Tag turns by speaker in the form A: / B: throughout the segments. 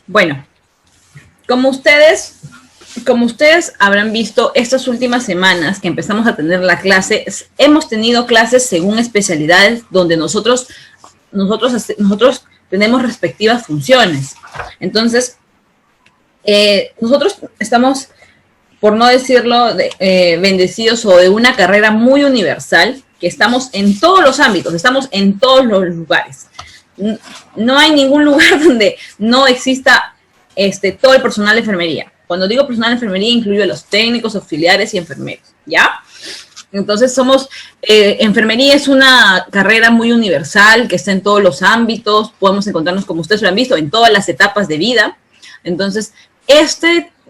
A: Bueno, como ustedes, como ustedes habrán visto estas últimas semanas que empezamos a tener la clase, hemos tenido clases según especialidades donde nosotros tenemos respectivas funciones. Entonces, nosotros estamos, por no decirlo, bendecidos o de una carrera muy universal, que estamos en todos los ámbitos, estamos en todos los lugares. No hay ningún lugar donde no exista todo el personal de enfermería. Cuando digo personal de enfermería, incluyo a los técnicos, auxiliares y enfermeros, ¿ya? Entonces enfermería es una carrera muy universal que está en todos los ámbitos, podemos encontrarnos, como ustedes lo han visto, en todas las etapas de vida. Entonces,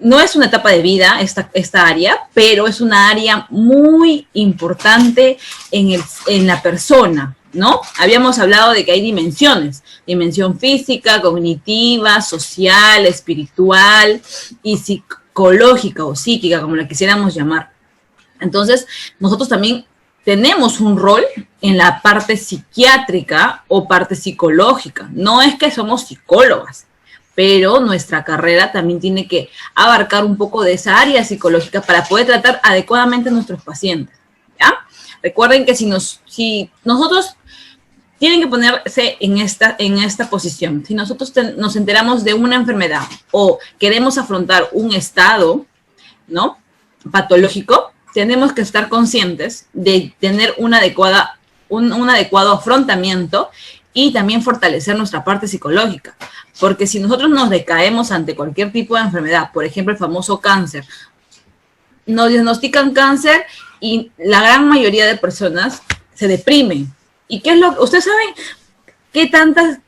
A: no es una etapa de vida, esta área, pero es una área muy importante en la persona, ¿no? Habíamos hablado de que hay dimensiones, dimensión física, cognitiva, social, espiritual y psicológica o psíquica, como la quisiéramos llamar. Entonces, nosotros también tenemos un rol en la parte psiquiátrica o parte psicológica. No es que somos psicólogas, pero nuestra carrera también tiene que abarcar un poco de esa área psicológica para poder tratar adecuadamente a nuestros pacientes, ¿ya? Recuerden que si nosotros tienen que ponerse en esta posición. Si nosotros nos enteramos de una enfermedad o queremos afrontar un estado, ¿no?, patológico, tenemos que estar conscientes de tener un adecuado afrontamiento y también fortalecer nuestra parte psicológica. Porque si nosotros nos decaemos ante cualquier tipo de enfermedad, por ejemplo, el famoso cáncer, nos diagnostican cáncer y la gran mayoría de personas se deprimen. ¿Y qué es lo que ustedes saben? ¿Qué tanta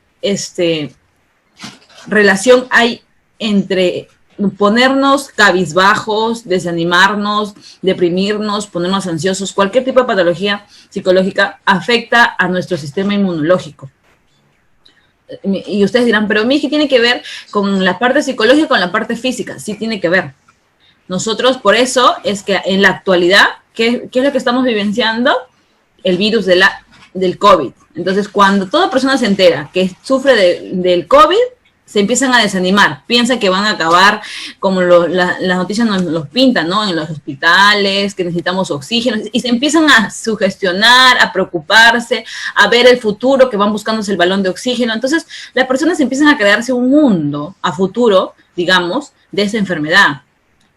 A: relación hay entre ponernos cabizbajos, desanimarnos, deprimirnos, ponernos ansiosos? Cualquier tipo de patología psicológica afecta a nuestro sistema inmunológico. Y ustedes dirán, pero Miki, ¿tiene que ver con la parte psicológica o con la parte física? Sí tiene que ver. Nosotros, por eso, es que en la actualidad, ¿qué es lo que estamos vivenciando? El virus del COVID. Entonces, cuando toda persona se entera que sufre del COVID, se empiezan a desanimar, piensan que van a acabar como las noticias nos los pintan, ¿no? En los hospitales, que necesitamos oxígeno, y se empiezan a sugestionar, a preocuparse, a ver el futuro, que van buscándose el balón de oxígeno. Entonces, las personas empiezan a crearse un mundo a futuro, digamos, de esa enfermedad.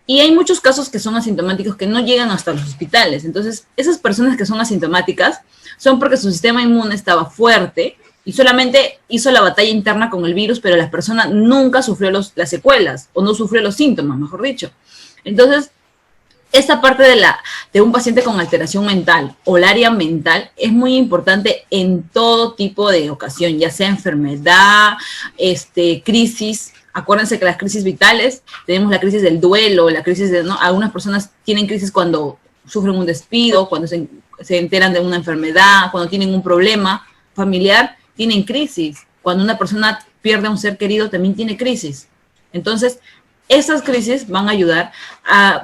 A: Y hay muchos casos que son asintomáticos que no llegan hasta los hospitales. Entonces, esas personas que son asintomáticas son porque su sistema inmune estaba fuerte y solamente hizo la batalla interna con el virus, pero la persona nunca sufrió las secuelas, o no sufrió los síntomas, mejor dicho. Entonces, esta parte de un paciente con alteración mental o el área mental es muy importante en todo tipo de ocasión, ya sea enfermedad, crisis. Acuérdense que las crisis vitales, tenemos la crisis del duelo, la crisis de, ¿no? Algunas personas tienen crisis cuando sufren un despido, cuando se enteran de una enfermedad, cuando tienen un problema familiar, tienen crisis. Cuando una persona pierde a un ser querido, también tiene crisis. Entonces, esas crisis van a ayudar,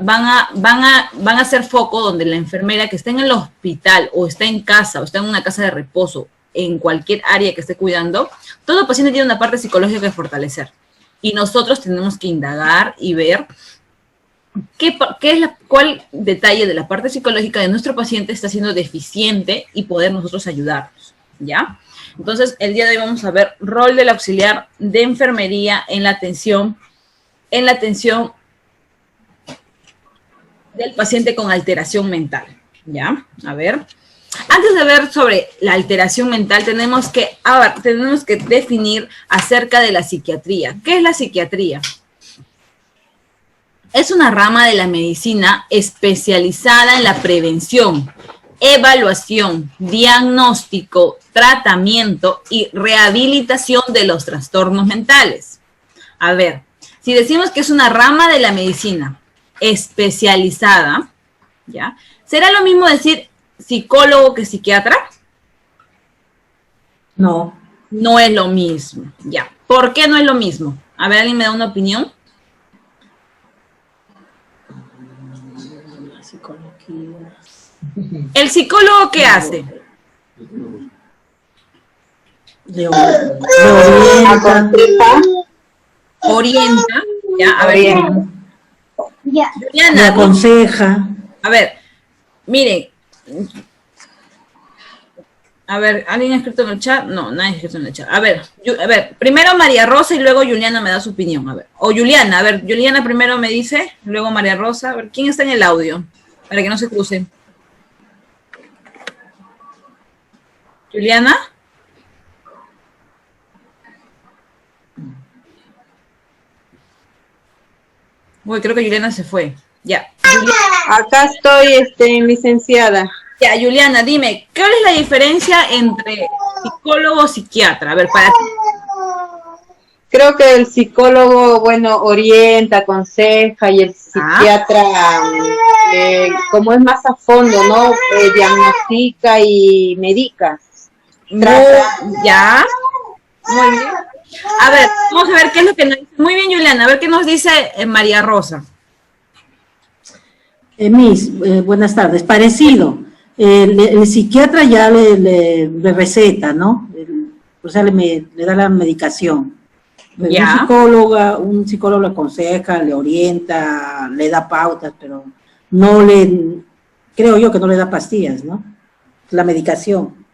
A: van a ser foco donde la enfermera que está en el hospital, o está en casa, o está en una casa de reposo, en cualquier área que esté cuidando, todo paciente tiene una parte psicológica que fortalecer. Y nosotros tenemos que indagar y ver cuál detalle de la parte psicológica de nuestro paciente está siendo deficiente y poder nosotros ayudarnos, ¿ya? Entonces, el día de hoy vamos a ver rol del auxiliar de enfermería en la atención del paciente con alteración mental, ¿ya? A ver. Antes de ver sobre la alteración mental, tenemos que definir acerca de la psiquiatría. ¿Qué es la psiquiatría? Es una rama de la medicina especializada en la prevención, evaluación, diagnóstico, tratamiento y rehabilitación de los trastornos mentales. A ver, si decimos que es una rama de la medicina especializada, ¿ya? ¿Será lo mismo decir psicólogo que psiquiatra?
B: No.
A: No es lo mismo, ya. ¿Por qué no es lo mismo? A ver, ¿alguien me da una opinión? ¿El psicólogo qué hace? orienta, ya, a ver,
B: Orienta.
A: Juliana,
B: Me aconseja.
A: a ver, miren, a ver, ¿alguien ha escrito en el chat? No, nadie ha escrito en el chat. A ver, primero María Rosa y luego Juliana me da su opinión, a ver. O Juliana, a ver, Juliana primero me dice, luego María Rosa. A ver, ¿quién está en el audio? Para que no se crucen. ¿Juliana? Uy, creo que Juliana se fue. Ya.
C: Acá estoy, licenciada.
A: Ya, Juliana, dime, ¿cuál es la diferencia entre psicólogo o psiquiatra? A ver, para ti.
C: Creo que el psicólogo, bueno, orienta, aconseja y el psiquiatra, como es más a fondo, ¿no? Diagnostica y medica.
A: Ya. Muy bien. A ver, vamos a ver qué es lo que nos dice. Muy bien, Juliana, a ver qué nos dice María Rosa.
B: Buenas tardes. Parecido. El psiquiatra ya le receta, ¿no? O sea, le da la medicación.
A: Ya.
B: Un psicólogo le aconseja, le orienta, le da pautas, pero creo yo que no le da pastillas, ¿no? La medicación.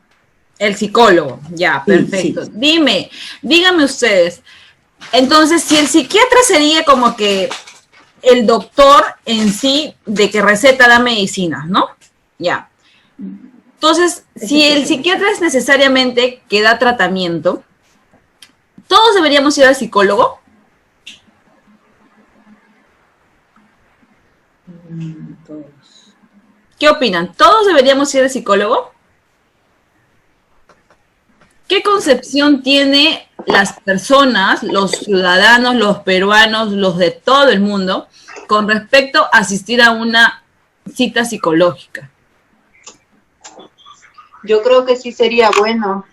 A: El psicólogo, ya, perfecto. Sí. Díganme ustedes, entonces, si el psiquiatra sería como que el doctor en sí de que receta la medicina, ¿no? Ya. Entonces, si el psiquiatra es necesariamente que da tratamiento, ¿todos deberíamos ir al psicólogo?
B: Todos.
A: ¿Qué opinan? ¿Todos deberíamos ir al psicólogo? ¿Qué concepción tiene las personas, los ciudadanos, los peruanos, los de todo el mundo, con respecto a asistir a una cita psicológica?
C: Yo creo que sí sería bueno.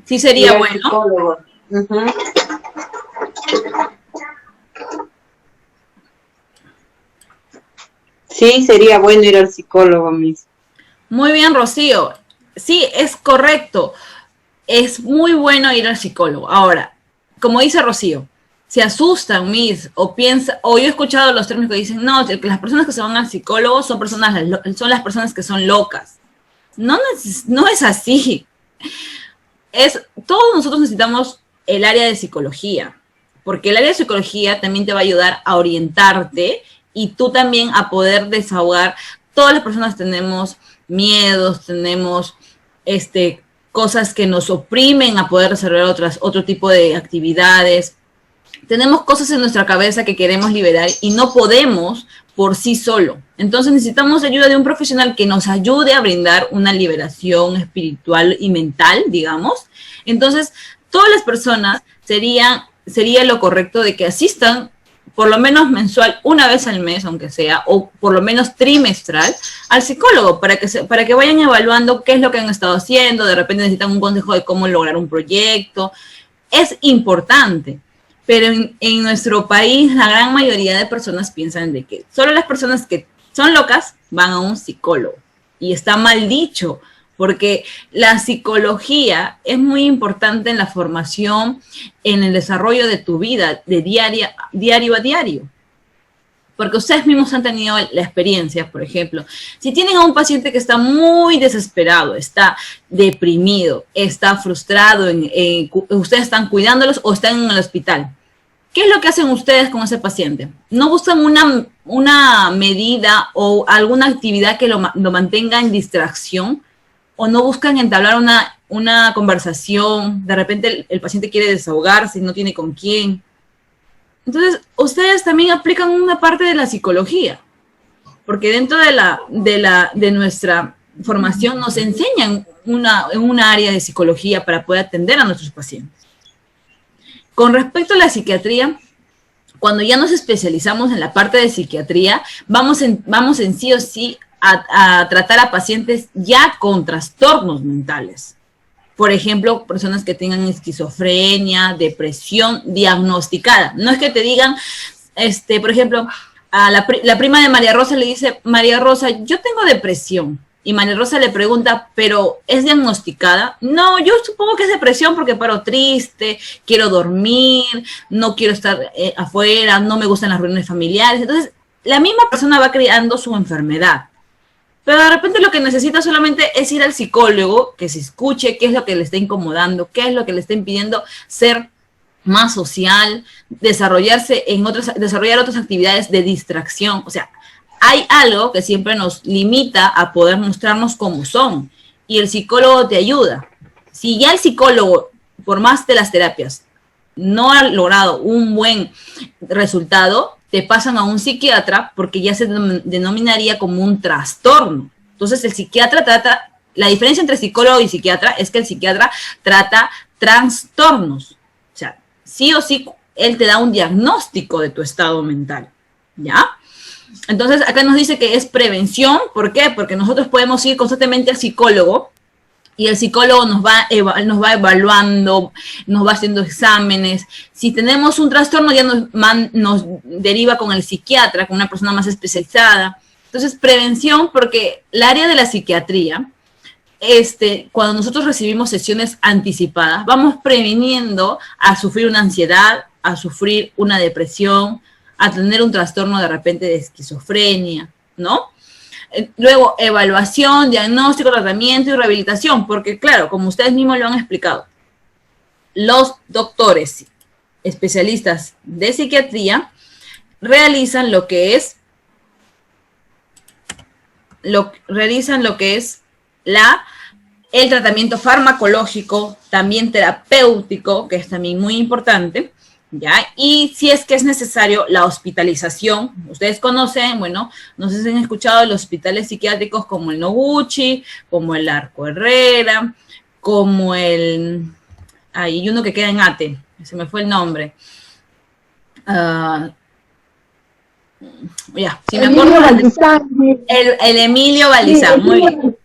A: Sí sería bueno.
C: Sí, sería bueno ir al psicólogo, Miss.
A: Muy bien, Rocío. Sí, es correcto. Es muy bueno ir al psicólogo. Ahora, como dice Rocío, se asustan, Miss, o piensan, o yo he escuchado los términos que dicen, no, que las personas que se van al psicólogo son las personas que son locas. No es así. Todos nosotros necesitamos el área de psicología, porque el área de psicología también te va a ayudar a orientarte y tú también a poder desahogar. Todas las personas tenemos miedos, tenemos cosas que nos oprimen a poder desarrollar otro tipo de actividades. Tenemos cosas en nuestra cabeza que queremos liberar y no podemos por sí solo. Entonces necesitamos ayuda de un profesional que nos ayude a brindar una liberación espiritual y mental, digamos. Entonces, todas las personas sería lo correcto de que asistan por lo menos mensual, una vez al mes, aunque sea, o por lo menos trimestral, al psicólogo, para que vayan evaluando qué es lo que han estado haciendo, de repente necesitan un consejo de cómo lograr un proyecto. Es importante, pero en nuestro país la gran mayoría de personas piensan de que solo las personas que son locas van a un psicólogo, y está mal dicho, porque la psicología es muy importante en la formación, en el desarrollo de tu vida, de diario a diario. Porque ustedes mismos han tenido la experiencia, por ejemplo, si tienen a un paciente que está muy desesperado, está deprimido, está frustrado, ustedes están cuidándolos o están en el hospital. ¿Qué es lo que hacen ustedes con ese paciente? ¿No buscan una medida o alguna actividad que lo mantenga en distracción? ¿O no buscan entablar una conversación? De repente el paciente quiere desahogarse y no tiene con quién. Entonces, ustedes también aplican una parte de la psicología, porque dentro de nuestra formación nos enseñan una área de psicología para poder atender a nuestros pacientes. Con respecto a la psiquiatría, cuando ya nos especializamos en la parte de psiquiatría, vamos en sí o sí a tratar a pacientes ya con trastornos mentales. Por ejemplo, personas que tengan esquizofrenia, depresión diagnosticada. No es que te digan, por ejemplo, a la prima de María Rosa le dice, María Rosa, yo tengo depresión, Y María Rosa le pregunta, ¿pero es diagnosticada? No, yo supongo que es depresión porque paro triste, quiero dormir, no quiero estar afuera, no me gustan las reuniones familiares. Entonces, la misma persona va creando su enfermedad. Pero de repente lo que necesita solamente es ir al psicólogo, que se escuche qué es lo que le está incomodando, qué es lo que le está impidiendo ser más social, desarrollar otras actividades de distracción. O sea, hay algo que siempre nos limita a poder mostrarnos como son, y el psicólogo te ayuda. Si ya el psicólogo, por más de las terapias, no ha logrado un buen resultado, te pasan a un psiquiatra porque ya se denominaría como un trastorno. Entonces el psiquiatra trata, la diferencia entre psicólogo y psiquiatra es que el psiquiatra trata trastornos. O sea, sí o sí, él te da un diagnóstico de tu estado mental, ¿ya? Entonces, acá nos dice que es prevención. ¿Por qué? Porque nosotros podemos ir constantemente al psicólogo y el psicólogo nos va evaluando, nos va haciendo exámenes. Si tenemos un trastorno, ya nos deriva con el psiquiatra, con una persona más especializada. Entonces, prevención, porque el área de la psiquiatría, cuando nosotros recibimos sesiones anticipadas, vamos previniendo a sufrir una ansiedad, a sufrir una depresión, a tener un trastorno de repente de esquizofrenia, ¿no? Luego, evaluación, diagnóstico, tratamiento y rehabilitación, porque claro, como ustedes mismos lo han explicado, los doctores especialistas de psiquiatría realizan lo que es el tratamiento farmacológico, también terapéutico, que es también muy importante, ¿ya? Y si es que es necesario, la hospitalización. Ustedes conocen, bueno, no sé si han escuchado los hospitales psiquiátricos como el Noguchi, como el Arco Herrera, como hay uno que queda en Ate, se me fue el nombre. Ya, si me acuerdo. El Emilio Balizán, muy bien.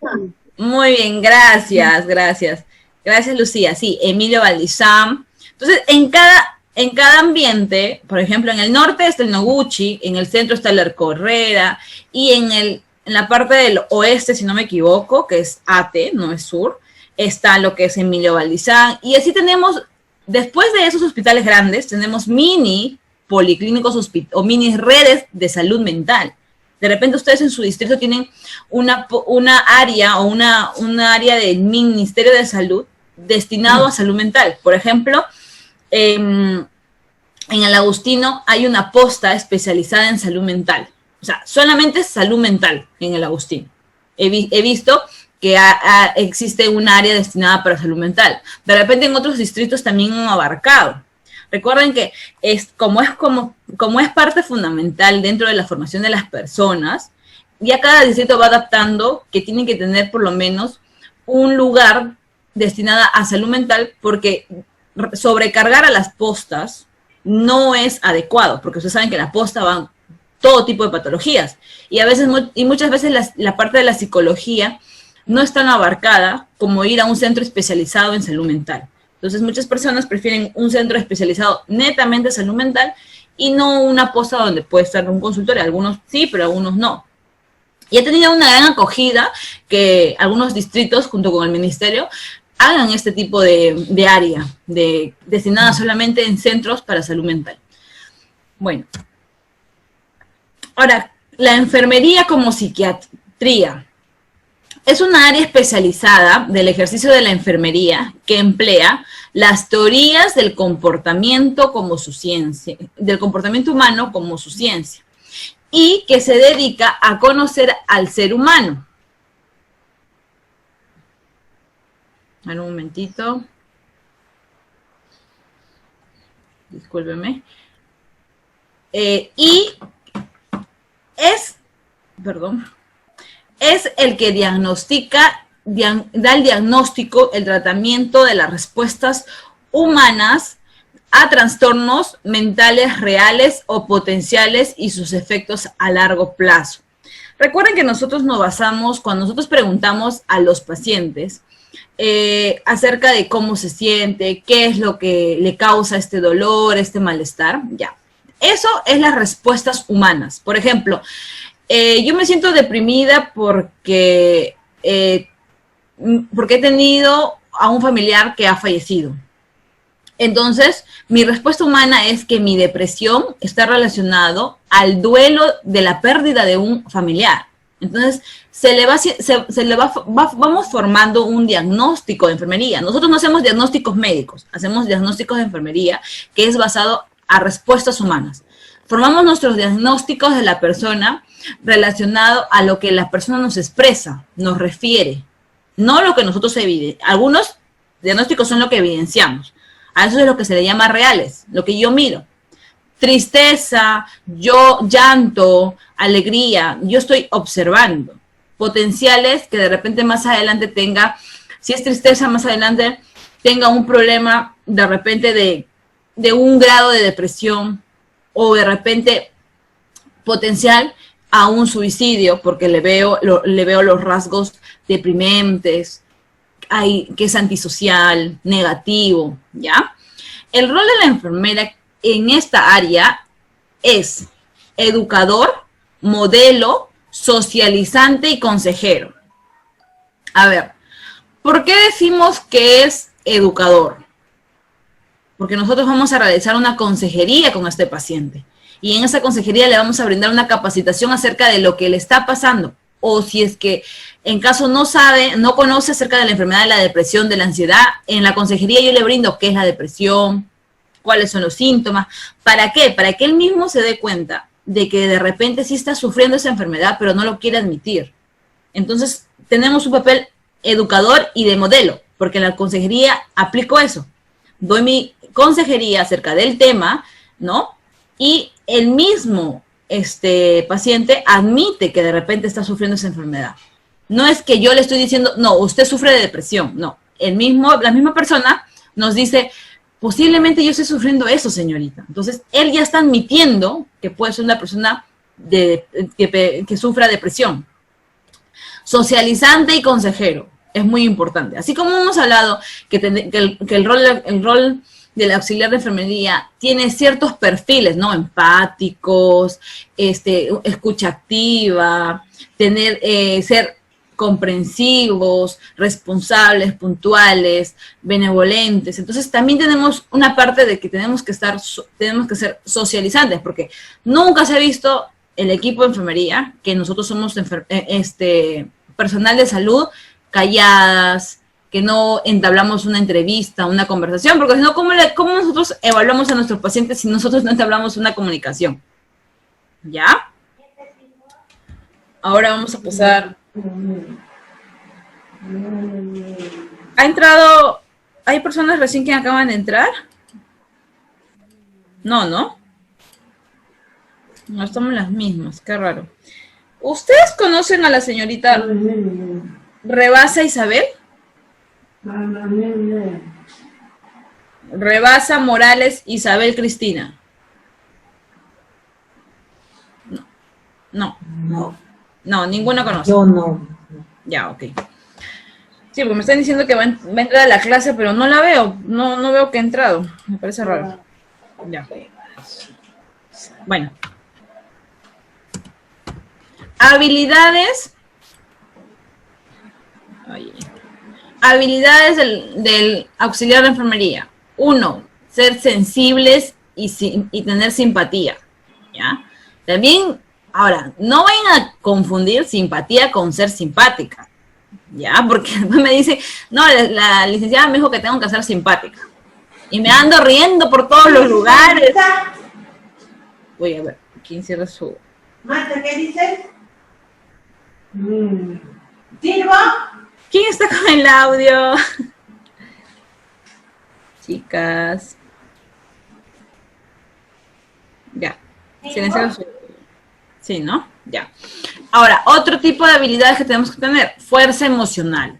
A: Muy bien, gracias. Gracias, Lucía. Sí, Emilio Balizán. Entonces, en cada ambiente, por ejemplo, en el norte está el Noguchi, en el centro está el Arco Herrera, y en la parte del oeste, si no me equivoco, que es Ate, no es sur, está lo que es Emilio Balizán. Y así tenemos, después de esos hospitales grandes, tenemos mini policlínicos o mini redes de salud mental. De repente ustedes en su distrito tienen una área o una área del Ministerio de Salud destinado a salud mental. Por ejemplo, en el Agustino hay una posta especializada en salud mental. O sea, solamente salud mental en el Agustino. He visto que existe un área destinada para salud mental. De repente en otros distritos también han abarcado. Recuerden que como es parte fundamental dentro de la formación de las personas, ya cada distrito va adaptando que tienen que tener por lo menos un lugar destinado a salud mental, porque sobrecargar a las postas no es adecuado, porque ustedes saben que en la posta van todo tipo de patologías, y muchas veces la parte de la psicología no es tan abarcada como ir a un centro especializado en salud mental. Entonces, muchas personas prefieren un centro especializado netamente en salud mental y no una posta donde puede estar un consultorio. Algunos sí, pero algunos no. Y he tenido una gran acogida que algunos distritos, junto con el ministerio, hagan este tipo de área destinada solamente en centros para salud mental. Bueno. Ahora, la enfermería como psiquiatría. Es una área especializada del ejercicio de la enfermería que emplea las teorías del comportamiento como su ciencia, del comportamiento humano como su ciencia, y que se dedica a conocer al ser humano. Un momentito. Discúlpeme. Es el que diagnostica, da el diagnóstico, el tratamiento de las respuestas humanas a trastornos mentales reales o potenciales y sus efectos a largo plazo. Recuerden que nosotros nos basamos, cuando nosotros preguntamos a los pacientes acerca de cómo se siente, qué es lo que le causa este dolor, este malestar, ya. Eso es las respuestas humanas. Por ejemplo, yo me siento deprimida porque porque he tenido a un familiar que ha fallecido. Entonces, mi respuesta humana es que mi depresión está relacionado al duelo de la pérdida de un familiar. Entonces, vamos formando un diagnóstico de enfermería. Nosotros no hacemos diagnósticos médicos, hacemos diagnósticos de enfermería que es basado a respuestas humanas. Formamos nuestros diagnósticos de la persona relacionado a lo que la persona nos expresa, nos refiere, no lo que nosotros evidenciamos. Algunos diagnósticos son lo que evidenciamos. A eso es lo que se le llama reales, lo que yo miro. Tristeza, llanto, alegría, yo estoy observando. Potenciales que de repente más adelante tenga, si es tristeza más adelante, tenga un problema de repente de un grado de depresión o de repente potencial a un suicidio porque le veo los rasgos deprimentes, que es antisocial, negativo, ¿ya? El rol de la enfermera en esta área es educador, modelo, socializante y consejero. A ver, ¿por qué decimos que es educador? Porque nosotros vamos a realizar una consejería con este paciente y en esa consejería le vamos a brindar una capacitación acerca de lo que le está pasando, o si es que en caso no sabe, no conoce acerca de la enfermedad de la depresión, de la ansiedad, en la consejería yo le brindo qué es la depresión, cuáles son los síntomas. ¿Para qué? Para que él mismo se dé cuenta de que de repente sí está sufriendo esa enfermedad, pero no lo quiere admitir. Entonces, tenemos un papel educador y de modelo, porque en la consejería aplico eso. Doy mi consejería acerca del tema, ¿no? Y el mismo paciente admite que de repente está sufriendo esa enfermedad. No es que yo le estoy diciendo, no, usted sufre de depresión. No, la misma persona nos dice, posiblemente yo esté sufriendo eso, señorita. Entonces, él ya está admitiendo que puede ser una persona que sufra depresión. Socializante y consejero, es muy importante. Así como hemos hablado que el rol del auxiliar de enfermería tiene ciertos perfiles, ¿no? Empáticos, escucha activa, ser comprensivos, responsables, puntuales, benevolentes. Entonces también tenemos una parte de que tenemos que ser socializantes, porque nunca se ha visto el equipo de enfermería, que nosotros somos personal de salud, calladas, que no entablamos una entrevista, una conversación, porque si no, ¿cómo nosotros evaluamos a nuestros pacientes si nosotros no entablamos una comunicación? ¿Ya? Ahora vamos a pasar. ¿Hay personas recién que acaban de entrar? No, ¿no? No estamos las mismas, qué raro. ¿Ustedes conocen a la señorita Rebasa Isabel? Rebasa Morales Isabel Cristina. No, ninguno conoce.
B: Yo no.
A: Ya, ok. Sí, porque me están diciendo que va a entrar a la clase, pero no la veo. No veo que ha entrado. Me parece raro. Ya. Bueno. Habilidades. Habilidades del auxiliar de enfermería. 1, ser sensibles y tener simpatía. ¿Ya? También, ahora, no vayan a confundir simpatía con ser simpática. ¿Ya? Porque después me dice, no, la licenciada me dijo que tengo que ser simpática. Y me ando riendo por todos los lugares. Voy a ver, ¿quién cierra su...?
B: Marta, ¿qué dices? ¿Sirvo?
A: ¿Quién está con el audio? Chicas. Ya. Silenciaron su... Sí, ¿no? Ya. Ahora, otro tipo de habilidades que tenemos que tener. Fuerza emocional.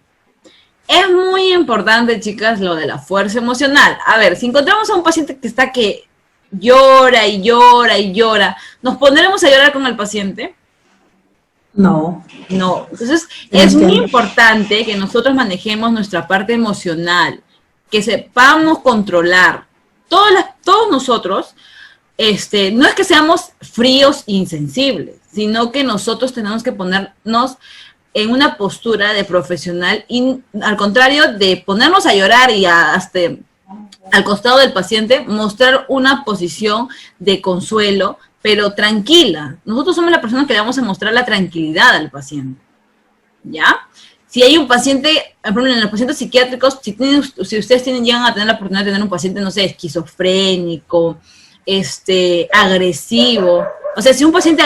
A: Es muy importante, chicas, lo de la fuerza emocional. A ver, si encontramos a un paciente que llora y llora y llora, ¿nos pondremos a llorar con el paciente?
B: No.
A: No. Entonces, es muy importante que nosotros manejemos nuestra parte emocional, que sepamos controlar. Todos nosotros, no es que seamos fríos e insensibles, sino que nosotros tenemos que ponernos en una postura de profesional y al contrario de ponernos a llorar y hasta al costado del paciente, mostrar una posición de consuelo, pero tranquila. Nosotros somos la persona que le vamos a mostrar la tranquilidad al paciente, ¿ya? Si hay un paciente, por ejemplo, en los pacientes psiquiátricos, si ustedes llegan a tener la oportunidad de tener un paciente, no sé, esquizofrénico, agresivo, o sea, si un paciente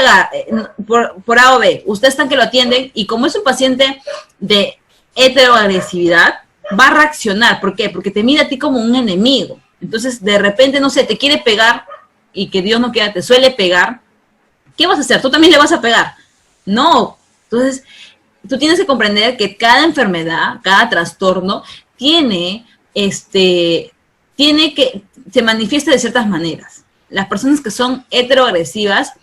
A: por A o B, ustedes están que lo atienden, y como es un paciente de heteroagresividad, va a reaccionar. ¿Por qué? Porque te mira a ti como un enemigo. Entonces, de repente, no sé, te quiere pegar, y que Dios no quiera, te suele pegar. ¿Qué vas a hacer? ¿Tú también le vas a pegar? No. Entonces, tú tienes que comprender que cada enfermedad, cada trastorno, tiene que se manifiesta de ciertas maneras. Las personas que son heteroagresivas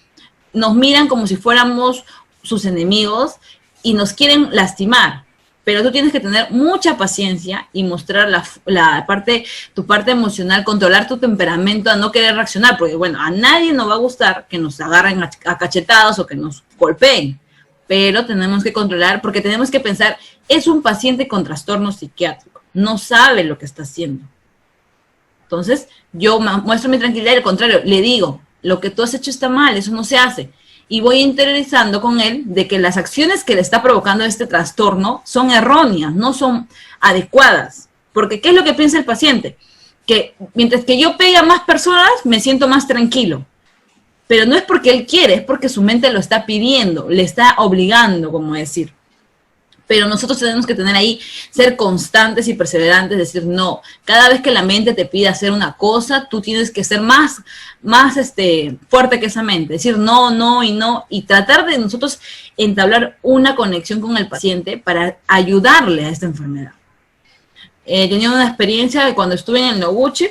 A: nos miran como si fuéramos sus enemigos y nos quieren lastimar. Pero tú tienes que tener mucha paciencia y mostrar tu parte emocional, controlar tu temperamento, a no querer reaccionar, porque bueno, a nadie nos va a gustar que nos agarren a cachetados o que nos golpeen, pero tenemos que controlar, porque tenemos que pensar, es un paciente con trastorno psiquiátrico, no sabe lo que está haciendo. Entonces, yo muestro mi tranquilidad y al contrario, le digo, lo que tú has hecho está mal, eso no se hace. Y voy interiorizando con él de que las acciones que le está provocando este trastorno son erróneas, no son adecuadas. Porque, ¿qué es lo que piensa el paciente? Que mientras que yo pegue a más personas, me siento más tranquilo. Pero no es porque él quiere, es porque su mente lo está pidiendo, le está obligando, como decir. Pero nosotros tenemos que tener ahí, ser constantes y perseverantes, decir no. Cada vez que la mente te pide hacer una cosa, tú tienes que ser más fuerte que esa mente. Decir no, no y no. Y tratar de nosotros entablar una conexión con el paciente para ayudarle a esta enfermedad. Tenía una experiencia de cuando estuve en el Noguchi,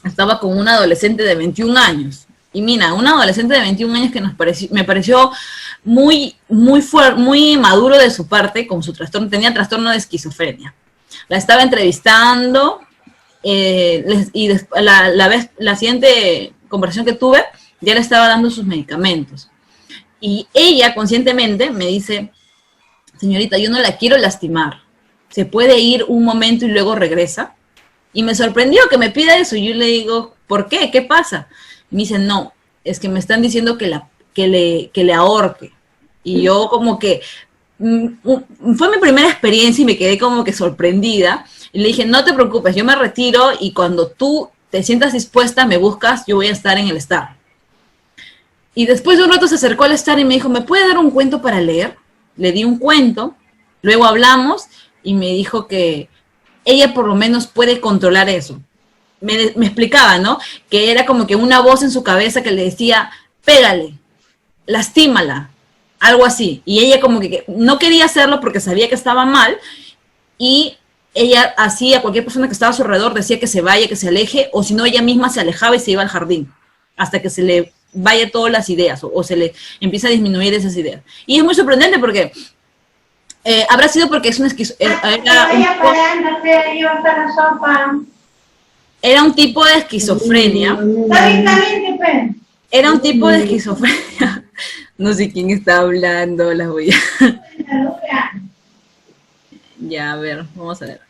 A: estaba con una adolescente de 21 años. Y mira, una adolescente de 21 años que me pareció muy maduro de su parte con su trastorno, tenía trastorno de esquizofrenia. La estaba entrevistando y la siguiente conversación que tuve, ya le estaba dando sus medicamentos. Y ella conscientemente me dice, señorita, yo no la quiero lastimar. ¿Se puede ir un momento y luego regresa? Y me sorprendió que me pida eso. Y yo le digo, ¿por qué? ¿Qué pasa? Y me dice, no, es que me están diciendo que le ahorque. Y yo como que, fue mi primera experiencia y me quedé como que sorprendida. Y le dije, no te preocupes, yo me retiro y cuando tú te sientas dispuesta, me buscas, yo voy a estar en el Star. Y después de un rato se acercó al Star y me dijo, ¿me puede dar un cuento para leer? Le di un cuento, luego hablamos y me dijo que ella por lo menos puede controlar eso. Me explicaba, ¿no? Que era como que una voz en su cabeza que le decía, pégale, lastímala, algo así. Y ella como que no quería hacerlo porque sabía que estaba mal y ella hacía, cualquier persona que estaba a su alrededor decía que se vaya, que se aleje, o si no ella misma se alejaba y se iba al jardín hasta que se le vaya todas las ideas o se le empieza a disminuir esas ideas. Y es muy sorprendente porque habrá sido porque es un era un tipo de esquizofrenia. Era un tipo de esquizofrenia. No sé quién está hablando, las voy a... Ya, a ver, vamos a ver.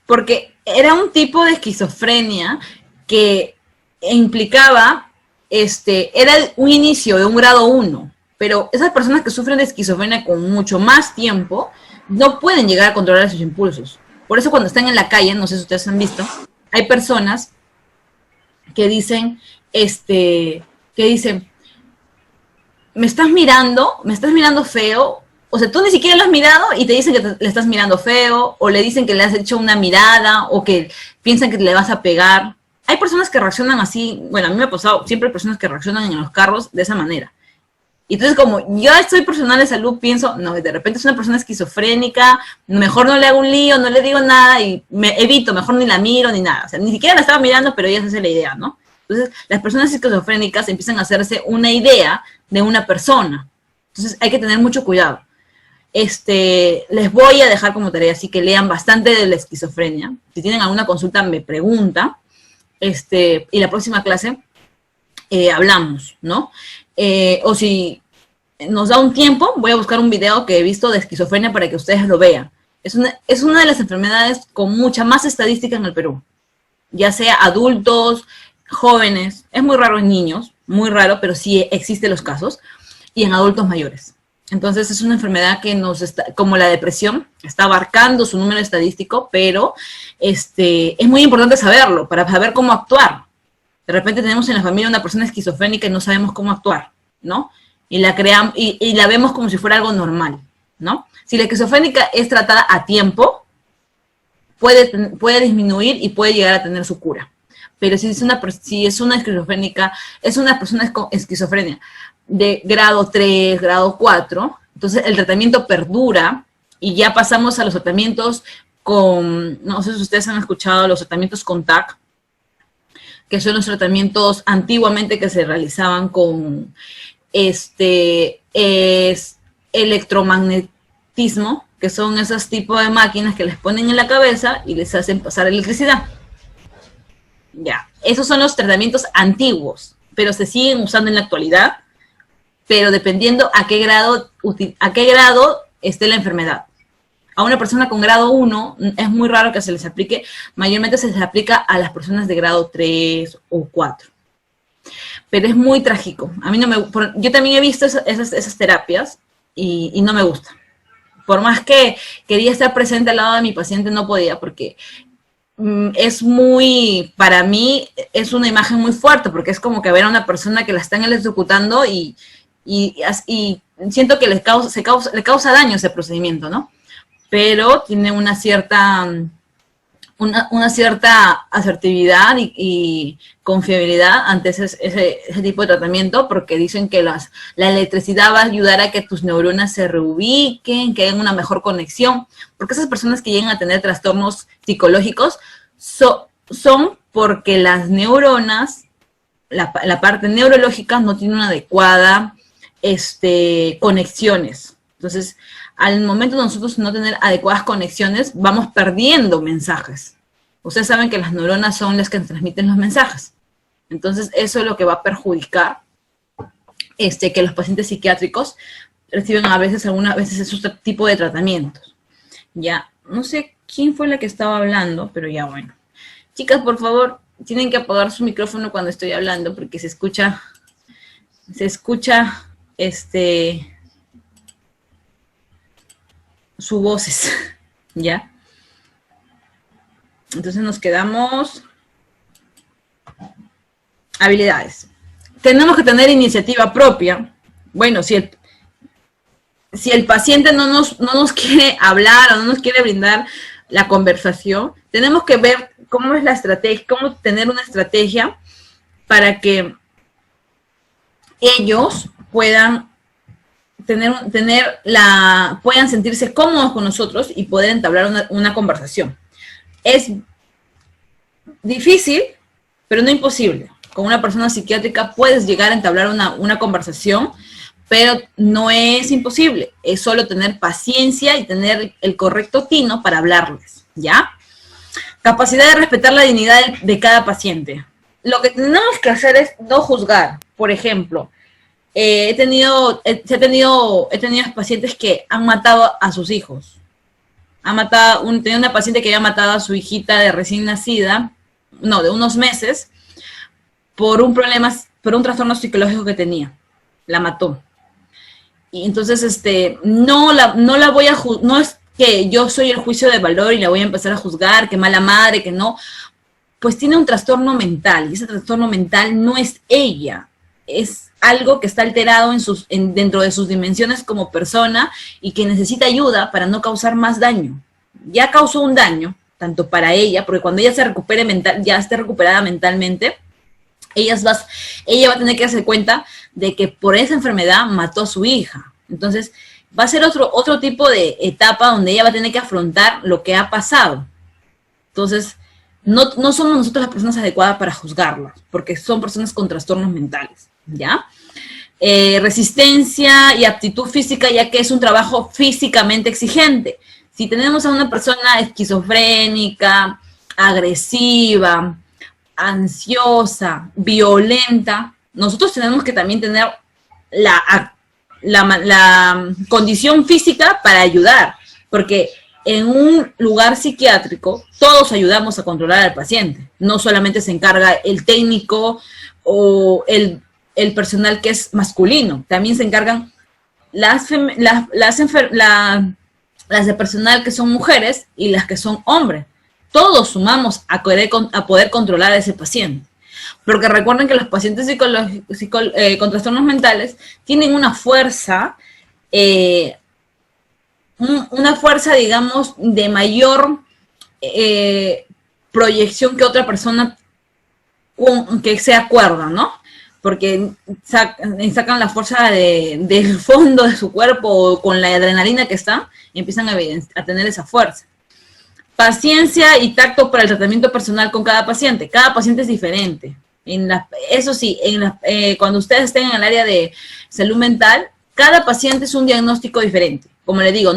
A: Porque era un tipo de esquizofrenia que implicaba, era un inicio de un grado 1, pero esas personas que sufren de esquizofrenia con mucho más tiempo no pueden llegar a controlar sus impulsos. Por eso cuando están en la calle, no sé si ustedes han visto, hay personas que dicen, me estás mirando feo, o sea, tú ni siquiera lo has mirado y te dicen que le estás mirando feo, o le dicen que le has hecho una mirada, o que piensan que le vas a pegar. Hay personas que reaccionan así, bueno, a mí me ha pasado, siempre hay personas que reaccionan en los carros de esa manera. Y entonces como yo soy profesional de salud, pienso, no, de repente es una persona esquizofrénica, mejor no le hago un lío, no le digo nada y me evito, mejor ni la miro ni nada. O sea, ni siquiera la estaba mirando, pero ella se hace la idea, ¿no? Entonces, las personas esquizofrénicas empiezan a hacerse una idea de una persona. Entonces, hay que tener mucho cuidado. Les voy a dejar como tarea, así que lean bastante de la esquizofrenia. Si tienen alguna consulta, me preguntan. Y la próxima clase hablamos, ¿no? o si nos da un tiempo, voy a buscar un video que he visto de esquizofrenia para que ustedes lo vean. Es una de las enfermedades con mucha más estadística en el Perú, ya sea adultos, jóvenes, es muy raro en niños, muy raro, pero sí existen los casos, y en adultos mayores. Entonces es una enfermedad que como la depresión, está abarcando su número estadístico, pero es muy importante saberlo, para saber cómo actuar. De repente tenemos en la familia una persona esquizofrénica y no sabemos cómo actuar, ¿no? Y la vemos como si fuera algo normal, ¿no? Si la esquizofrénica es tratada a tiempo, puede disminuir y puede llegar a tener su cura. Pero si es una esquizofrénica, es una persona con esquizofrenia de grado 3, grado 4, entonces el tratamiento perdura y ya pasamos a los tratamientos no sé si ustedes han escuchado los tratamientos con TAC, que son los tratamientos antiguamente que se realizaban con electromagnetismo, que son esos tipos de máquinas que les ponen en la cabeza y les hacen pasar electricidad. Ya, esos son los tratamientos antiguos, pero se siguen usando en la actualidad, pero dependiendo a qué grado esté la enfermedad. A una persona con grado 1 es muy raro que se les aplique, mayormente se les aplica a las personas de grado 3 o 4. Pero es muy trágico. A mí no yo también he visto esas terapias y no me gusta. Por más que quería estar presente al lado de mi paciente, no podía, porque para mí es una imagen muy fuerte, porque es como que ver a una persona que la están electrocutando y siento que le causa daño ese procedimiento, ¿no? Pero tiene una cierta asertividad y confiabilidad ante ese tipo de tratamiento, porque dicen que la electricidad va a ayudar a que tus neuronas se reubiquen, que haya una mejor conexión, porque esas personas que llegan a tener trastornos psicológicos son porque las neuronas, la parte neurológica no tiene una adecuada conexiones. Entonces, al momento de nosotros no tener adecuadas conexiones, vamos perdiendo mensajes. Ustedes saben que las neuronas son las que transmiten los mensajes. Entonces, eso es lo que va a perjudicar que los pacientes psiquiátricos reciben algunas veces esos tipo de tratamientos. Ya, no sé quién fue la que estaba hablando, pero ya bueno. Chicas, por favor, tienen que apagar su micrófono cuando estoy hablando, porque se escucha sus voces, ¿ya? Entonces nos quedamos habilidades. Tenemos que tener iniciativa propia. Bueno, si el paciente no nos quiere hablar o no nos quiere brindar la conversación, tenemos que ver cómo es la estrategia, cómo tener una estrategia para que ellos puedan puedan sentirse cómodos con nosotros y poder entablar una conversación. Es difícil, pero no imposible. Con una persona psiquiátrica puedes llegar a entablar una conversación, pero no es imposible. Es solo tener paciencia y tener el correcto tino para hablarles, ¿ya? Capacidad de respetar la dignidad de cada paciente. Lo que tenemos que hacer es no juzgar. Por ejemplo, he tenido pacientes que han matado a sus hijos. Tenía una paciente que había matado a su hijita de recién nacida, de unos meses, por un trastorno psicológico que tenía. La mató. Y entonces, no la voy a juzgar, no es que yo soy el juicio de valor y la voy a empezar a juzgar, que mala madre, que no. Pues tiene un trastorno mental, y ese trastorno mental no es ella, es algo que está alterado dentro de sus dimensiones como persona y que necesita ayuda para no causar más daño. Ya causó un daño, tanto para ella, porque cuando ella ya esté recuperada mentalmente, ella va a tener que darse cuenta de que por esa enfermedad mató a su hija. Entonces, va a ser otro tipo de etapa donde ella va a tener que afrontar lo que ha pasado. Entonces, no somos nosotros las personas adecuadas para juzgarlas, porque son personas con trastornos mentales, ¿ya? Resistencia y aptitud física, ya que es un trabajo físicamente exigente. Si tenemos a una persona esquizofrénica, agresiva, ansiosa, violenta, nosotros tenemos que también tener la condición física para ayudar, porque en un lugar psiquiátrico todos ayudamos a controlar al paciente, no solamente se encarga el técnico o el personal que es masculino, también se encargan las de personal que son mujeres y las que son hombres. Todos sumamos a poder controlar a ese paciente. Porque recuerden que los pacientes con trastornos mentales tienen una fuerza, digamos, de mayor proyección que otra persona que sea cuerda, ¿no? Porque sacan la fuerza del fondo de su cuerpo con la adrenalina que está y empiezan a tener esa fuerza. Paciencia y tacto para el tratamiento personal con cada paciente. Cada paciente es diferente. Eso sí, cuando ustedes estén en el área de salud mental, cada paciente es un diagnóstico diferente. Como le digo,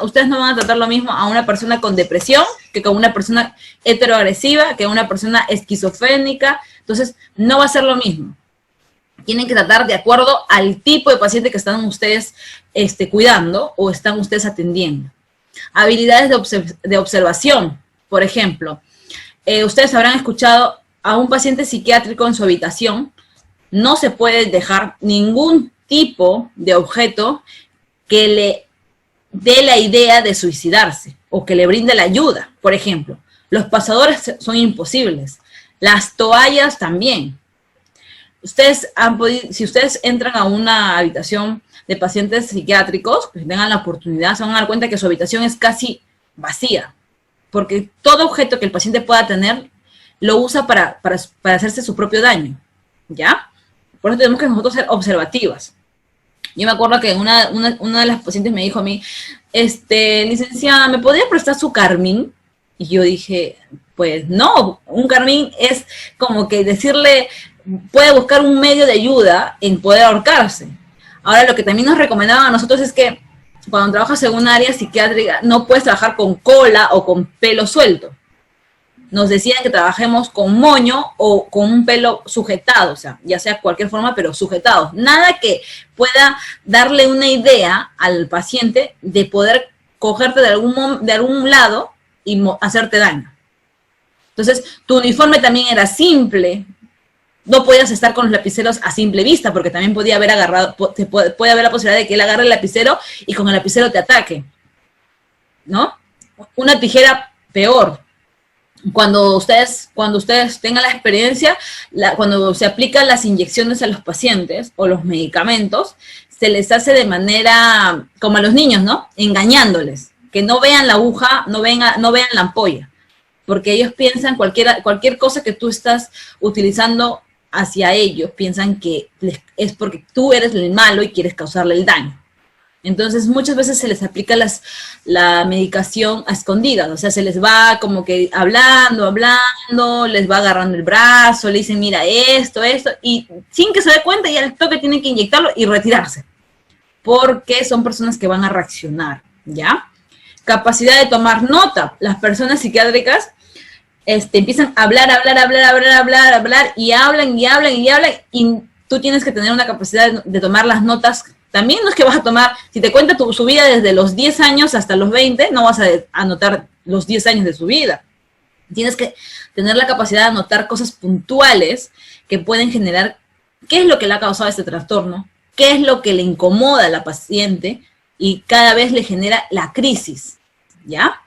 A: ustedes no van a tratar lo mismo a una persona con depresión que con una persona heteroagresiva, que a una persona esquizofrénica. Entonces, no va a ser lo mismo. Tienen que tratar de acuerdo al tipo de paciente que están ustedes cuidando o están ustedes atendiendo. Habilidades de observación, por ejemplo. Ustedes habrán escuchado a un paciente psiquiátrico en su habitación, no se puede dejar ningún tipo de objeto que le dé la idea de suicidarse o que le brinde la ayuda. Por ejemplo, los pasadores son imposibles, las toallas también. Si ustedes entran a una habitación de pacientes psiquiátricos, que tengan la oportunidad, se van a dar cuenta que su habitación es casi vacía, porque todo objeto que el paciente pueda tener lo usa para hacerse su propio daño, ¿ya? Por eso tenemos que nosotros ser observativas. Yo me acuerdo que una de las pacientes me dijo a mí, licenciada, ¿me podría prestar su Carmín? Y yo dije, pues no, un Carmín es como que decirle, puede buscar un medio de ayuda en poder ahorcarse. Ahora, lo que también nos recomendaban a nosotros es que cuando trabajas en un área psiquiátrica no puedes trabajar con cola o con pelo suelto. Nos decían que trabajemos con moño o con un pelo sujetado, o sea, ya sea cualquier forma, pero sujetado. Nada que pueda darle una idea al paciente de poder cogerte de algún lado y hacerte daño. Entonces, tu uniforme también era simple. No podías estar con los lapiceros a simple vista, porque también podía haber puede haber la posibilidad de que él agarre el lapicero y con el lapicero te ataque, ¿no? Una tijera, peor. Cuando ustedes tengan la experiencia, cuando se aplican las inyecciones a los pacientes o los medicamentos, se les hace de manera, como a los niños, ¿no? Engañándoles, que no vean la aguja, no vean la ampolla, porque ellos piensan cualquier cosa que tú estás utilizando hacia ellos, piensan que es porque tú eres el malo y quieres causarle el daño. Entonces, muchas veces se les aplica la medicación a escondidas, o sea, se les va como que hablando, les va agarrando el brazo, le dicen, mira, esto, y sin que se dé cuenta, ya al toque tienen que inyectarlo y retirarse, porque son personas que van a reaccionar, ¿ya? Capacidad de tomar nota. Las personas psiquiátricas empiezan a hablar, y hablan, y tú tienes que tener una capacidad de tomar las notas. También no es que vas a tomar, si te cuenta su vida desde los 10 años hasta los 20, no vas a anotar los 10 años de su vida. Tienes que tener la capacidad de anotar cosas puntuales que pueden generar qué es lo que le ha causado este trastorno, qué es lo que le incomoda a la paciente y cada vez le genera la crisis, ¿ya?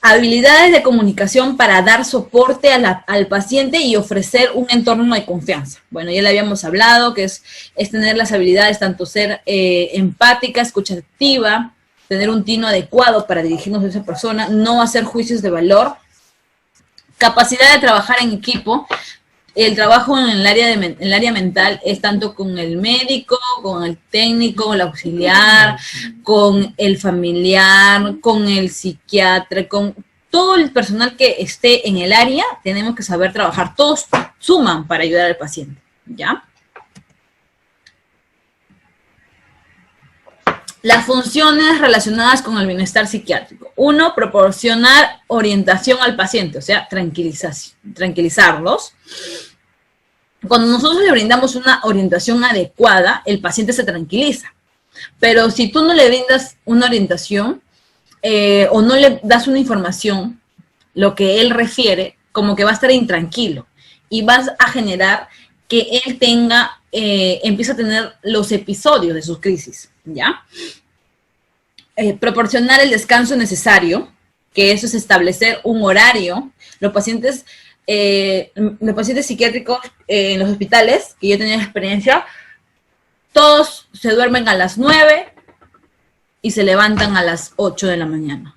A: Habilidades de comunicación para dar soporte al paciente y ofrecer un entorno de confianza. Bueno, ya le habíamos hablado que es tener las habilidades, tanto ser empática, escucha activa, tener un tino adecuado para dirigirnos a esa persona, no hacer juicios de valor, capacidad de trabajar en equipo. El trabajo en el área mental es tanto con el médico, con el técnico, con el auxiliar, con el familiar, con el psiquiatra, con todo el personal que esté en el área. Tenemos que saber trabajar, todos suman para ayudar al paciente, ¿ya? Las funciones relacionadas con el bienestar psiquiátrico. 1, proporcionar orientación al paciente, o sea, tranquilizarlos. Cuando nosotros le brindamos una orientación adecuada, el paciente se tranquiliza. Pero si tú no le brindas una orientación o no le das una información, lo que él refiere, como que va a estar intranquilo y vas a generar que él empieza a tener los episodios de sus crisis, ¿ya? Proporcionar el descanso necesario, que eso es establecer un horario. Los pacientes psiquiátricos en los hospitales, que yo tenía experiencia, todos se duermen a las 9 y se levantan a las 8 de la mañana.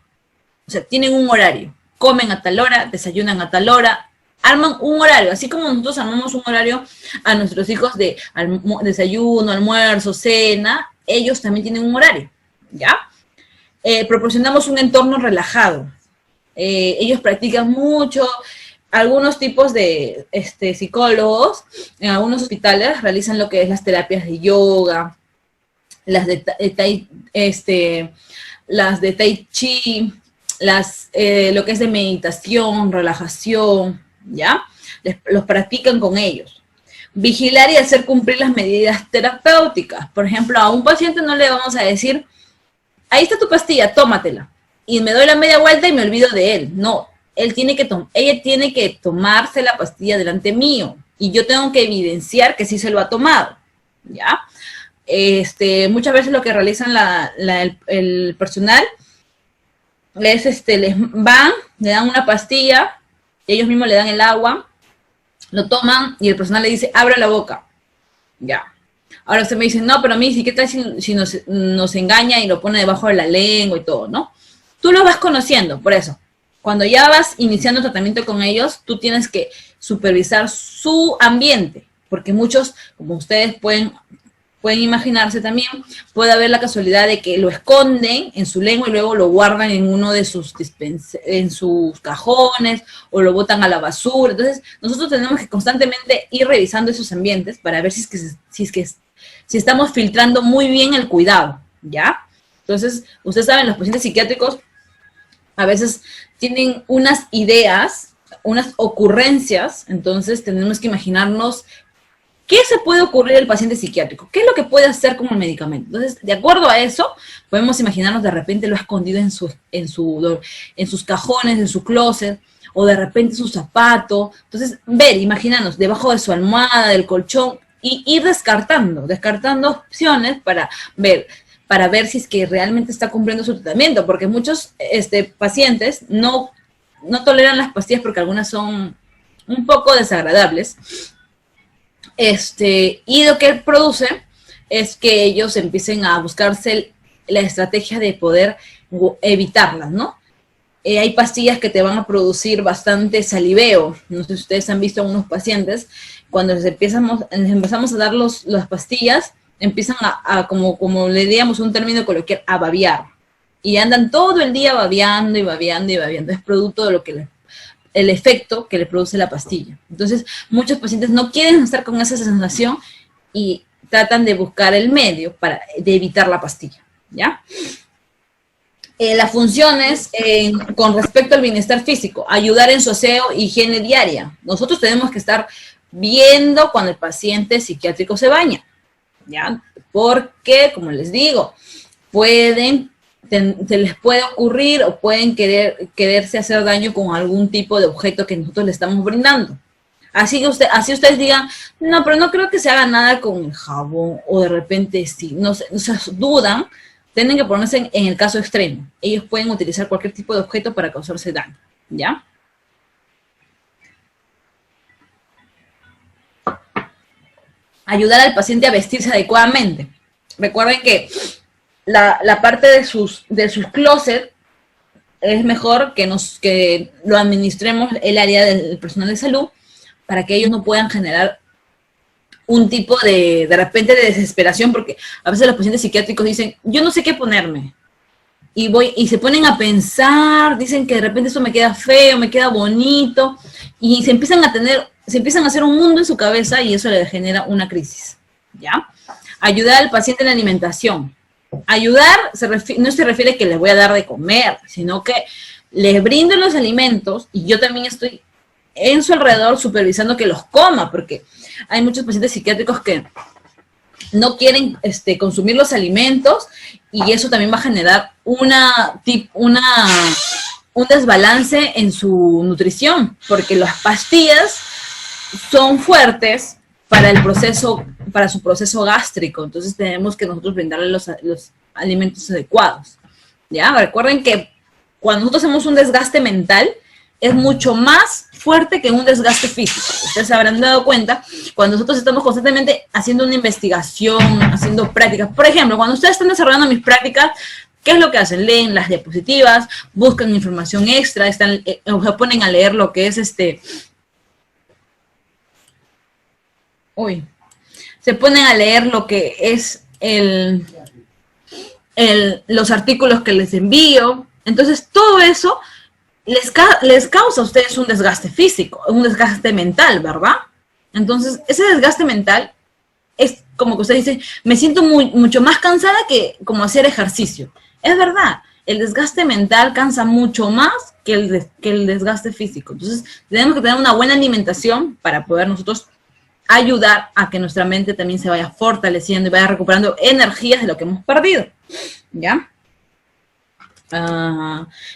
A: O sea, tienen un horario. Comen a tal hora, desayunan a tal hora, arman un horario, así como nosotros armamos un horario a nuestros hijos de desayuno, almuerzo, cena, ellos también tienen un horario, ¿ya? Proporcionamos un entorno relajado. Ellos practican mucho. Algunos tipos de psicólogos en algunos hospitales realizan lo que es las terapias de yoga, las de tai chi, lo que es de meditación, relajación, ¿ya? Los practican con ellos. Vigilar y hacer cumplir las medidas terapéuticas. Por ejemplo, a un paciente no le vamos a decir, ahí está tu pastilla, tómatela. Y me doy la media vuelta y me olvido de él. No, ella tiene que tomarse la pastilla delante mío. Y yo tengo que evidenciar que sí se lo ha tomado, ¿ya? Muchas veces lo que realizan el personal les van, le dan una pastilla, ellos mismos le dan el agua, lo toman y el personal le dice, abre la boca, ya. Ahora usted me dice, no, pero a mí, ¿qué tal si nos engaña y lo pone debajo de la lengua y todo, no? Tú lo vas conociendo, por eso. Cuando ya vas iniciando tratamiento con ellos, tú tienes que supervisar su ambiente, porque muchos, como ustedes pueden imaginarse también, puede haber la casualidad de que lo esconden en su lengua y luego lo guardan en uno de sus cajones o lo botan a la basura. Entonces, nosotros tenemos que constantemente ir revisando esos ambientes para ver si estamos filtrando muy bien el cuidado, ¿ya? Entonces, ustedes saben, los pacientes psiquiátricos a veces tienen unas ideas, unas ocurrencias, entonces tenemos que imaginarnos ¿qué se puede ocurrir al paciente psiquiátrico? ¿Qué es lo que puede hacer con el medicamento? Entonces, de acuerdo a eso, podemos imaginarnos de repente lo escondido en sus cajones, en su closet, o de repente su zapato. Entonces, imaginarnos debajo de su almohada, del colchón, y ir descartando opciones para ver si es que realmente está cumpliendo su tratamiento, porque muchos pacientes no toleran las pastillas porque algunas son un poco desagradables. Y lo que produce es que ellos empiecen a buscarse la estrategia de poder evitarlas, ¿no? Hay pastillas que te van a producir bastante saliveo. No sé si ustedes han visto a unos pacientes, cuando les empezamos a dar las pastillas, empiezan como le diríamos un término coloquial, a babear. Y andan todo el día babeando y babeando y babeando. Es producto de lo que el efecto que le produce la pastilla. Entonces, muchos pacientes no quieren estar con esa sensación y tratan de buscar el medio de evitar la pastilla, ¿ya? Las funciones con respecto al bienestar físico, ayudar en su aseo, higiene diaria. Nosotros tenemos que estar viendo cuando el paciente psiquiátrico se baña, ¿ya? Porque, como les digo, se les puede ocurrir o pueden quererse hacer daño con algún tipo de objeto que nosotros le estamos brindando. Así ustedes digan, no, pero no creo que se haga nada con el jabón, o de repente sí, no sé, dudan, tienen que ponerse en el caso extremo. Ellos pueden utilizar cualquier tipo de objeto para causarse daño, ¿ya? Ayudar al paciente a vestirse adecuadamente. Recuerden que la parte de sus closets es mejor que lo administremos el área del personal de salud para que ellos no puedan generar un tipo de repente de desesperación, porque a veces los pacientes psiquiátricos dicen, yo no sé qué ponerme, y se ponen a pensar, dicen que de repente eso me queda feo, me queda bonito, y se empiezan a hacer un mundo en su cabeza y eso le genera una crisis, ¿ya? Ayudar al paciente en la alimentación. Ayudar no se refiere que les voy a dar de comer, sino que les brindo los alimentos y yo también estoy en su alrededor supervisando que los coma, porque hay muchos pacientes psiquiátricos que no quieren consumir los alimentos y eso también va a generar un desbalance en su nutrición, porque las pastillas son fuertes para su proceso gástrico, entonces tenemos que nosotros brindarle los alimentos adecuados. ¿Ya? Recuerden que cuando nosotros hacemos un desgaste mental, es mucho más fuerte que un desgaste físico. Ustedes se habrán dado cuenta, cuando nosotros estamos constantemente haciendo una investigación, haciendo prácticas. Por ejemplo, cuando ustedes están desarrollando mis prácticas, ¿qué es lo que hacen? Leen las diapositivas, buscan información extra, se ponen a leer lo que es se ponen a leer lo que es los artículos que les envío. Entonces, todo eso les causa a ustedes un desgaste físico, un desgaste mental, ¿verdad? Entonces, ese desgaste mental es como que usted dice, me siento mucho más cansada que como hacer ejercicio. Es verdad, el desgaste mental cansa mucho más que el desgaste físico. Entonces, tenemos que tener una buena alimentación para poder nosotros ayudar a que nuestra mente también se vaya fortaleciendo y vaya recuperando energías de lo que hemos perdido. ¿Ya?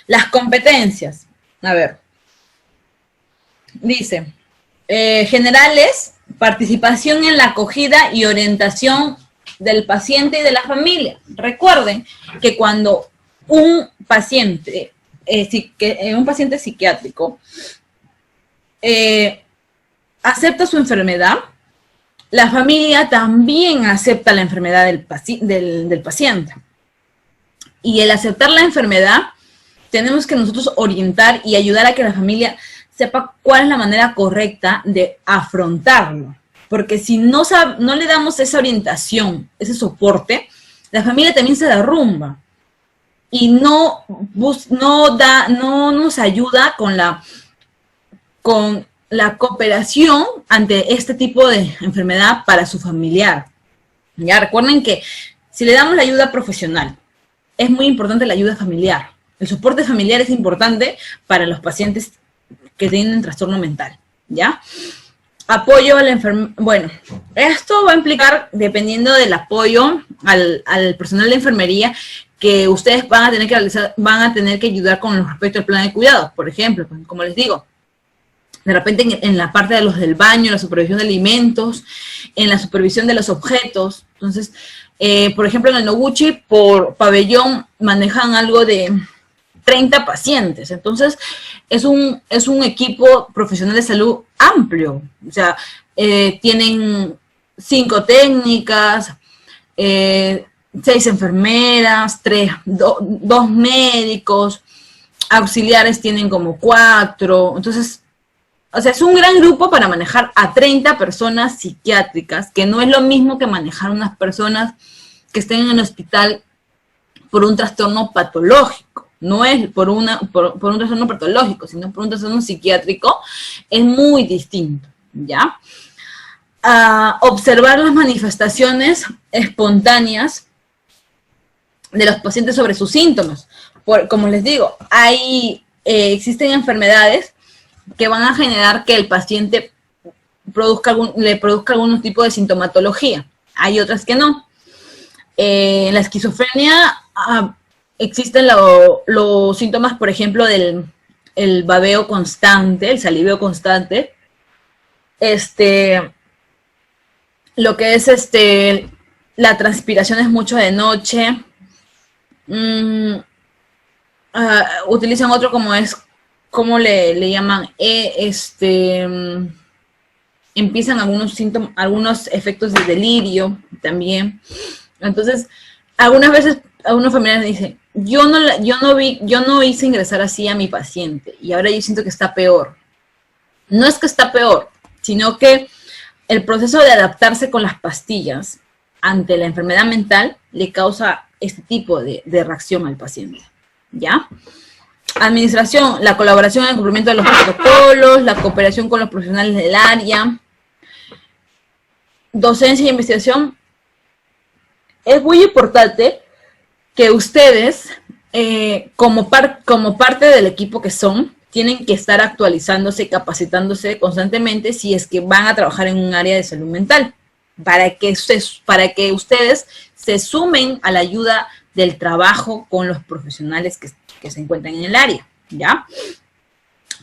A: Las competencias. A ver. Dice, generales, participación en la acogida y orientación del paciente y de la familia. Recuerden que cuando un paciente psiquiátrico acepta su enfermedad, la familia también acepta la enfermedad del paciente. Y el aceptar la enfermedad, tenemos que nosotros orientar y ayudar a que la familia sepa cuál es la manera correcta de afrontarlo. Porque si no le damos esa orientación, ese soporte, la familia también se derrumba. Y no nos ayuda con la cooperación ante este tipo de enfermedad para su familiar. Ya recuerden que si le damos la ayuda profesional, es muy importante la ayuda familiar. El soporte familiar es importante para los pacientes que tienen trastorno mental, ¿ya? Apoyo a la enfermera. Bueno, esto va a implicar, dependiendo del apoyo al personal de enfermería, que ustedes van a tener que realizar, van a tener que ayudar con respecto al plan de cuidados. Por ejemplo, como les digo, de repente en la parte de los del baño, la supervisión de alimentos, en la supervisión de los objetos. Entonces, por ejemplo, en el Noguchi, por pabellón, manejan algo de 30 pacientes. Entonces, es un equipo profesional de salud amplio. O sea, tienen 5 técnicas, 6 enfermeras, 2 médicos, auxiliares tienen como 4. Entonces, o sea, es un gran grupo para manejar a 30 personas psiquiátricas, que no es lo mismo que manejar unas personas que estén en el hospital por un trastorno patológico. No es por un trastorno patológico, sino por un trastorno psiquiátrico. Es muy distinto, ¿ya? Observar las manifestaciones espontáneas de los pacientes sobre sus síntomas. Como les digo, existen enfermedades que van a generar que el paciente le produzca algún tipo de sintomatología. Hay otras que no. En la esquizofrenia existen los síntomas, por ejemplo, del babeo constante, el saliveo constante. Lo que es la transpiración es mucho de noche. Utilizan otro ¿cómo le llaman? Empiezan algunos síntomas, algunos efectos de delirio también. Entonces, algunas veces algunos familiares dicen, yo no hice ingresar así a mi paciente y ahora yo siento que está peor. No es que está peor, sino que el proceso de adaptarse con las pastillas ante la enfermedad mental le causa este tipo de reacción al paciente, ¿ya? Administración, la colaboración en el cumplimiento de los protocolos, la cooperación con los profesionales del área, docencia e investigación. Es muy importante que ustedes, como parte del equipo que son, tienen que estar actualizándose, capacitándose constantemente si es que van a trabajar en un área de salud mental, para que ustedes se sumen a la ayuda del trabajo con los profesionales que se encuentran en el área, ¿ya?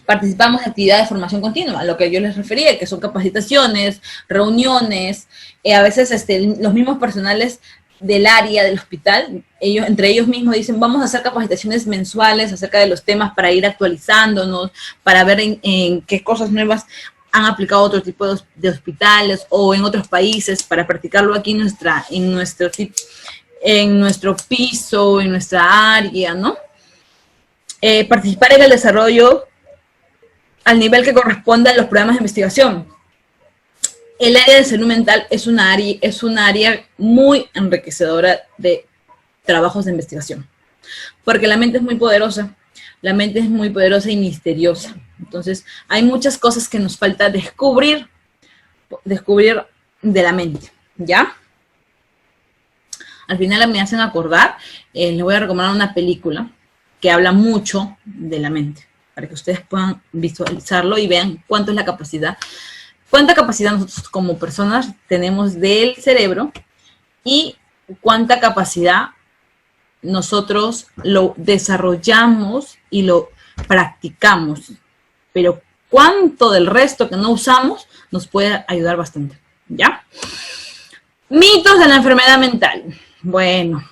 A: Participamos en actividades de formación continua, a lo que yo les refería, que son capacitaciones, reuniones, a veces los mismos personales del área del hospital, entre ellos mismos dicen, vamos a hacer capacitaciones mensuales acerca de los temas para ir actualizándonos, para ver en qué cosas nuevas han aplicado otro tipo de hospitales o en otros países, para practicarlo aquí en nuestro piso, en nuestra área, ¿no? Participar en el desarrollo al nivel que corresponda a los programas de investigación. El área de salud mental es un área muy enriquecedora de trabajos de investigación, porque la mente es muy poderosa y misteriosa. Entonces, hay muchas cosas que nos falta descubrir de la mente, ¿ya? Al final me hacen acordar, les voy a recomendar una película que habla mucho de la mente, para que ustedes puedan visualizarlo y vean cuánta capacidad nosotros como personas tenemos del cerebro y cuánta capacidad nosotros lo desarrollamos y lo practicamos, pero cuánto del resto que no usamos nos puede ayudar bastante, ¿ya? Mitos de la enfermedad mental. Bueno,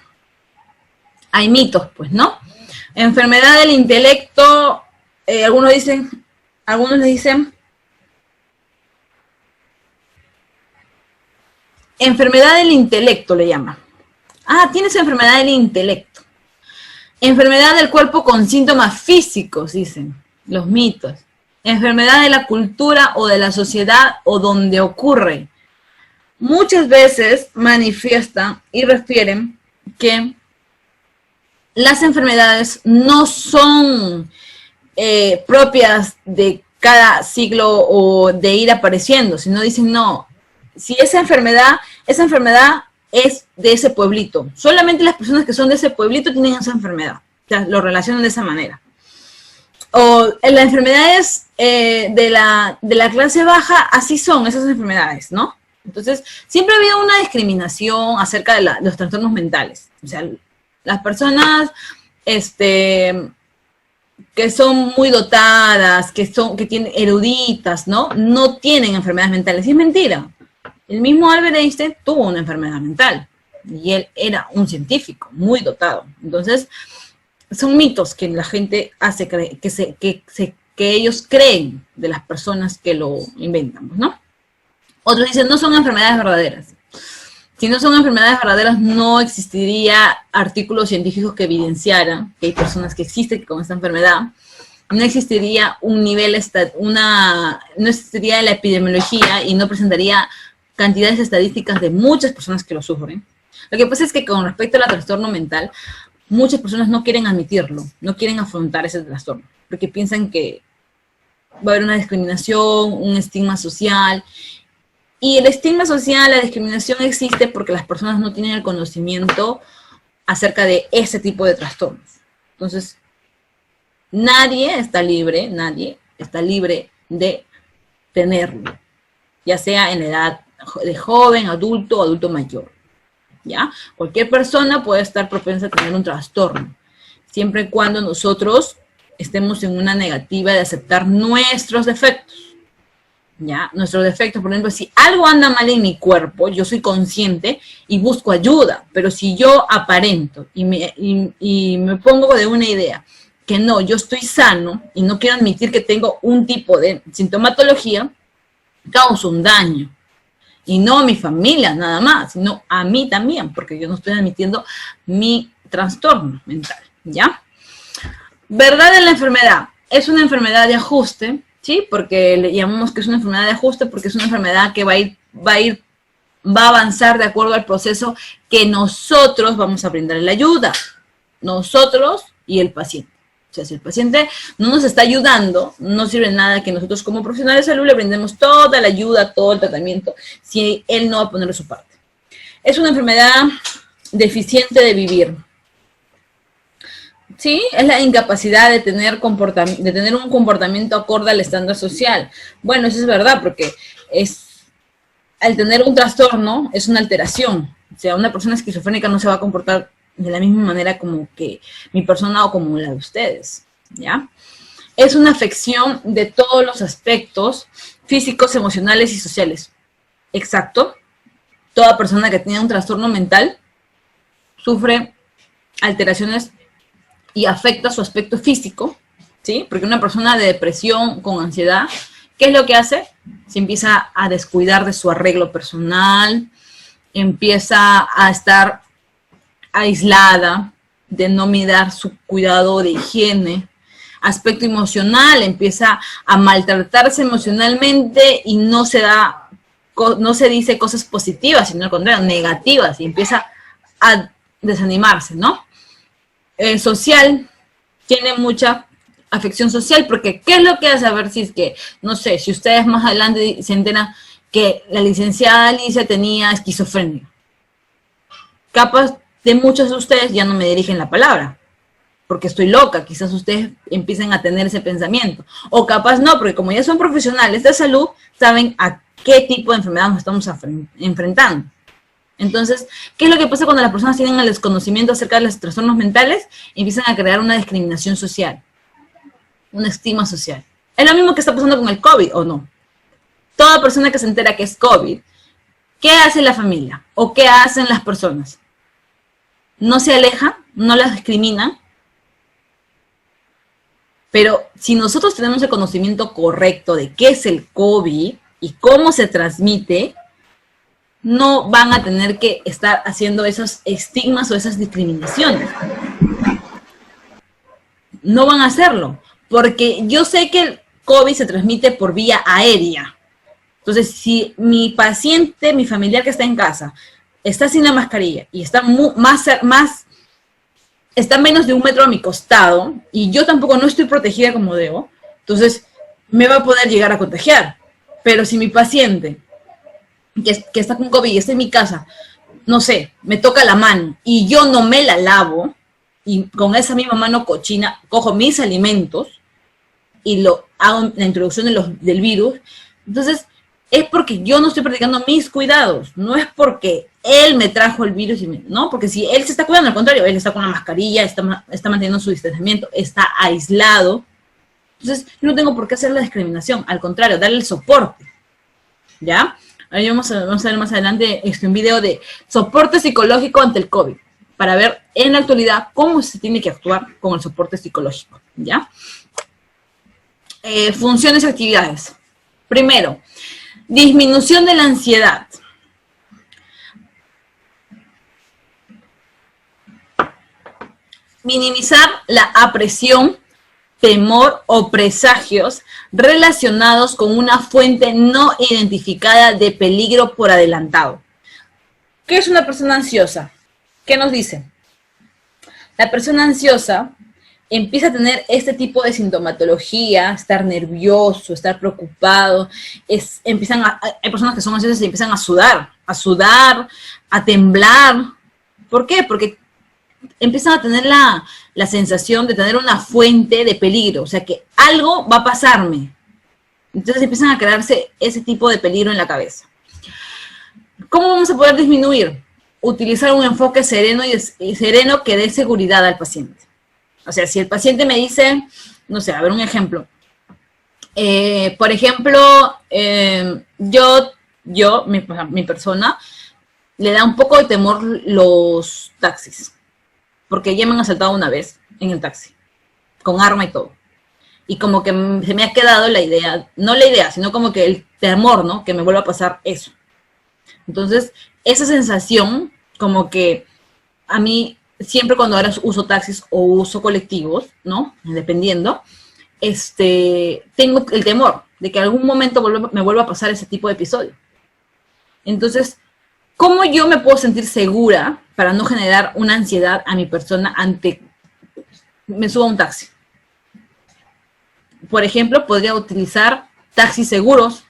A: hay mitos, pues, ¿no? Enfermedad del intelecto, algunos le dicen enfermedad del intelecto, le llaman. Ah, tienes enfermedad del intelecto. Enfermedad del cuerpo con síntomas físicos, dicen los mitos. Enfermedad de la cultura o de la sociedad o donde ocurre. Muchas veces manifiestan y refieren que las enfermedades no son propias de cada siglo o de ir apareciendo, sino dicen, no, si esa enfermedad es de ese pueblito. Solamente las personas que son de ese pueblito tienen esa enfermedad. O sea, lo relacionan de esa manera. O las enfermedades de la clase baja, así son esas enfermedades, ¿no? Entonces, siempre ha habido una discriminación acerca de los trastornos mentales. O sea, las personas que son muy dotadas, que tienen eruditas, ¿no? No tienen enfermedades mentales. Y es mentira. El mismo Albert Einstein tuvo una enfermedad mental y él era un científico muy dotado. Entonces, son mitos que la gente hace creer, que ellos creen de las personas que lo inventan, ¿no? Otros dicen, no son enfermedades verdaderas. Si no son enfermedades verdaderas, no existiría artículos científicos que evidenciaran que hay personas que existen con esta enfermedad. No existiría no existiría la epidemiología y no presentaría cantidades estadísticas de muchas personas que lo sufren. Lo que pasa es que con respecto al trastorno mental, muchas personas no quieren admitirlo, no quieren afrontar ese trastorno, porque piensan que va a haber una discriminación, un estigma social. Y el estigma social, la discriminación existe porque las personas no tienen el conocimiento acerca de ese tipo de trastornos. Entonces, nadie está libre de tenerlo, ya sea en la edad de joven, adulto o adulto mayor, ¿ya? Cualquier persona puede estar propensa a tener un trastorno, siempre y cuando nosotros estemos en una negativa de aceptar nuestros defectos, ¿ya? Nuestros defectos, por ejemplo, si algo anda mal en mi cuerpo, yo soy consciente y busco ayuda, pero si yo aparento y me pongo de una idea que no, yo estoy sano y no quiero admitir que tengo un tipo de sintomatología, causo un daño. Y no a mi familia nada más, sino a mí también, porque yo no estoy admitiendo mi trastorno mental, ¿ya? ¿Verdad de la enfermedad? Es una enfermedad de ajuste, ¿sí? Porque le llamamos que es una enfermedad de ajuste porque es una enfermedad que va a avanzar de acuerdo al proceso que nosotros vamos a brindarle la ayuda. Nosotros y el paciente. O sea, si el paciente no nos está ayudando, no sirve de nada que nosotros como profesionales de salud le brindemos toda la ayuda, todo el tratamiento, si él no va a poner de su parte. Es una enfermedad deficiente de vivir. Sí, es la incapacidad de tener un comportamiento acorde al estándar social. Bueno, eso es verdad, porque al tener un trastorno es una alteración. O sea, una persona esquizofrénica no se va a comportar de la misma manera como que mi persona o como la de ustedes, ¿ya? Es una afección de todos los aspectos físicos, emocionales y sociales. Exacto. Toda persona que tiene un trastorno mental sufre alteraciones y afecta su aspecto físico, ¿sí? Porque una persona de depresión con ansiedad, ¿qué es lo que hace? Se empieza a descuidar de su arreglo personal, empieza a estar aislada, de no mirar su cuidado de higiene. Aspecto emocional, empieza a maltratarse emocionalmente y no se dice cosas positivas, sino al contrario, negativas, y empieza a desanimarse, ¿no? Social, tiene mucha afección social, porque ¿qué es lo que hace? A ver si es que, no sé, si ustedes más adelante se enteran que la licenciada Alicia tenía esquizofrenia. Capaz de muchos de ustedes ya no me dirigen la palabra, porque estoy loca, quizás ustedes empiecen a tener ese pensamiento. O capaz no, porque como ya son profesionales de salud, saben a qué tipo de enfermedad nos estamos enfrentando. Entonces, ¿qué es lo que pasa cuando las personas tienen el desconocimiento acerca de los trastornos mentales? Empiezan a crear una discriminación social, una estigma social. Es lo mismo que está pasando con el COVID, ¿o no? Toda persona que se entera que es COVID, ¿qué hace la familia? ¿O qué hacen las personas? No se alejan, no las discriminan. Pero si nosotros tenemos el conocimiento correcto de qué es el COVID y cómo se transmite, no van a tener que estar haciendo esos estigmas o esas discriminaciones. No van a hacerlo, porque yo sé que el COVID se transmite por vía aérea. Entonces, si mi paciente, mi familiar que está en casa, está sin la mascarilla y está está menos de 1 metro a mi costado, y yo tampoco no estoy protegida como debo, entonces me va a poder llegar a contagiar. Pero si mi paciente que está con COVID y está en mi casa, no sé, me toca la mano y yo no me la lavo, y con esa misma mano cochina cojo mis alimentos y lo hago la introducción del virus, entonces es porque yo no estoy practicando mis cuidados, no es porque él me trajo el virus, no, porque si él se está cuidando, al contrario, él está con la mascarilla, está manteniendo su distanciamiento, está aislado, entonces yo no tengo por qué hacer la discriminación, al contrario, darle el soporte, ¿ya? Ahí vamos a ver más adelante un video de soporte psicológico ante el COVID, para ver en la actualidad cómo se tiene que actuar con el soporte psicológico, ¿ya? Funciones y actividades. Primero, disminución de la ansiedad. Minimizar la apresión, temor o presagios relacionados con una fuente no identificada de peligro por adelantado. ¿Qué es una persona ansiosa? ¿Qué nos dice? La persona ansiosa empieza a tener este tipo de sintomatología, estar nervioso, estar preocupado, hay personas que son ansiosas y empiezan a sudar, a temblar. ¿Por qué? Porque empiezan a tener la sensación de tener una fuente de peligro, o sea que algo va a pasarme. Entonces empiezan a crearse ese tipo de peligro en la cabeza. ¿Cómo vamos a poder disminuir? Utilizar un enfoque sereno y sereno que dé seguridad al paciente. O sea, si el paciente me dice, no sé, a ver un ejemplo. Por ejemplo, mi persona, le da un poco de temor los taxis. Porque ya me han asaltado una vez en el taxi, con arma y todo. Y como que se me ha quedado la idea, no la idea, sino como que el temor, ¿no? Que me vuelva a pasar eso. Entonces, esa sensación, como que a mí, siempre cuando ahora uso taxis o uso colectivos, ¿no? Dependiendo, tengo el temor de que en algún momento me vuelva a pasar ese tipo de episodio. Entonces, ¿cómo yo me puedo sentir segura para no generar una ansiedad a mi persona me subo a un taxi? Por ejemplo, podría utilizar taxis seguros,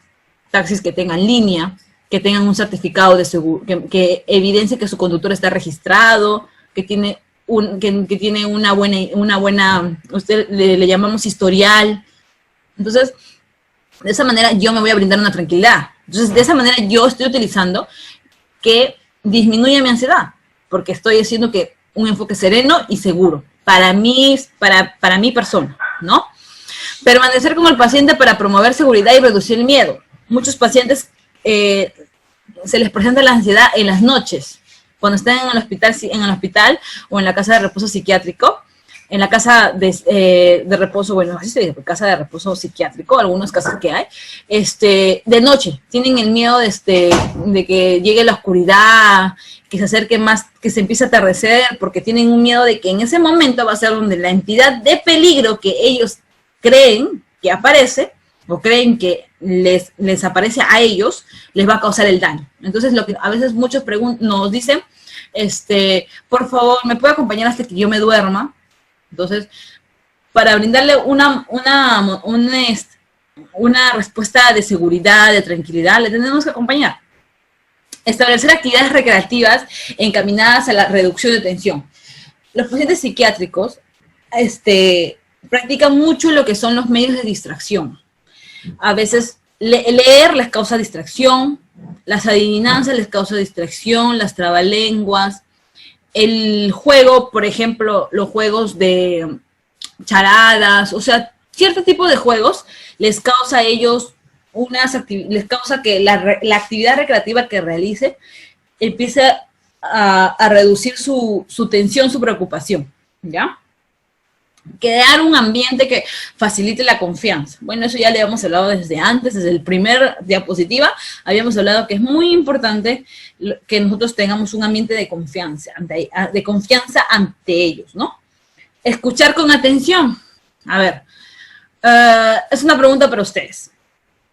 A: taxis que tengan línea, que tengan un certificado de seguro, que evidencie que su conductor está registrado, que tiene que tiene una buena, usted le llamamos historial. Entonces, de esa manera yo me voy a brindar una tranquilidad. Entonces, de esa manera yo estoy utilizando que disminuye mi ansiedad, porque estoy haciendo que un enfoque sereno y seguro para mí, para mi persona, ¿no? Permanecer con el paciente para promover seguridad y reducir el miedo. Muchos pacientes se les presenta la ansiedad en las noches, cuando están en el hospital o en la casa de reposo psiquiátrico, en la casa de reposo, bueno, así se dice, casa de reposo psiquiátrico, algunos casos que hay, de noche, tienen el miedo de que llegue la oscuridad, que se acerque más, que se empiece a atardecer, porque tienen un miedo de que en ese momento va a ser donde la entidad de peligro que ellos creen que aparece, o creen que les aparece a ellos, les va a causar el daño. Entonces, lo que a veces muchos nos dicen, por favor, ¿me puede acompañar hasta que yo me duerma? Entonces, para brindarle una respuesta de seguridad, de tranquilidad, le tenemos que acompañar. Establecer actividades recreativas encaminadas a la reducción de tensión. Los pacientes psiquiátricos practican mucho lo que son los medios de distracción. A veces leer les causa distracción, las adivinanzas les causa distracción, las trabalenguas, el juego, por ejemplo, los juegos de charadas, o sea, cierto tipo de juegos les causa a ellos les causa que la actividad recreativa que realice empiece a reducir su tensión, su preocupación, ¿ya? Crear un ambiente que facilite la confianza. Bueno, eso ya le habíamos hablado desde antes, desde el primer diapositiva, habíamos hablado que es muy importante que nosotros tengamos un ambiente de confianza ante ellos, ¿no? Escuchar con atención. A ver, es una pregunta para ustedes.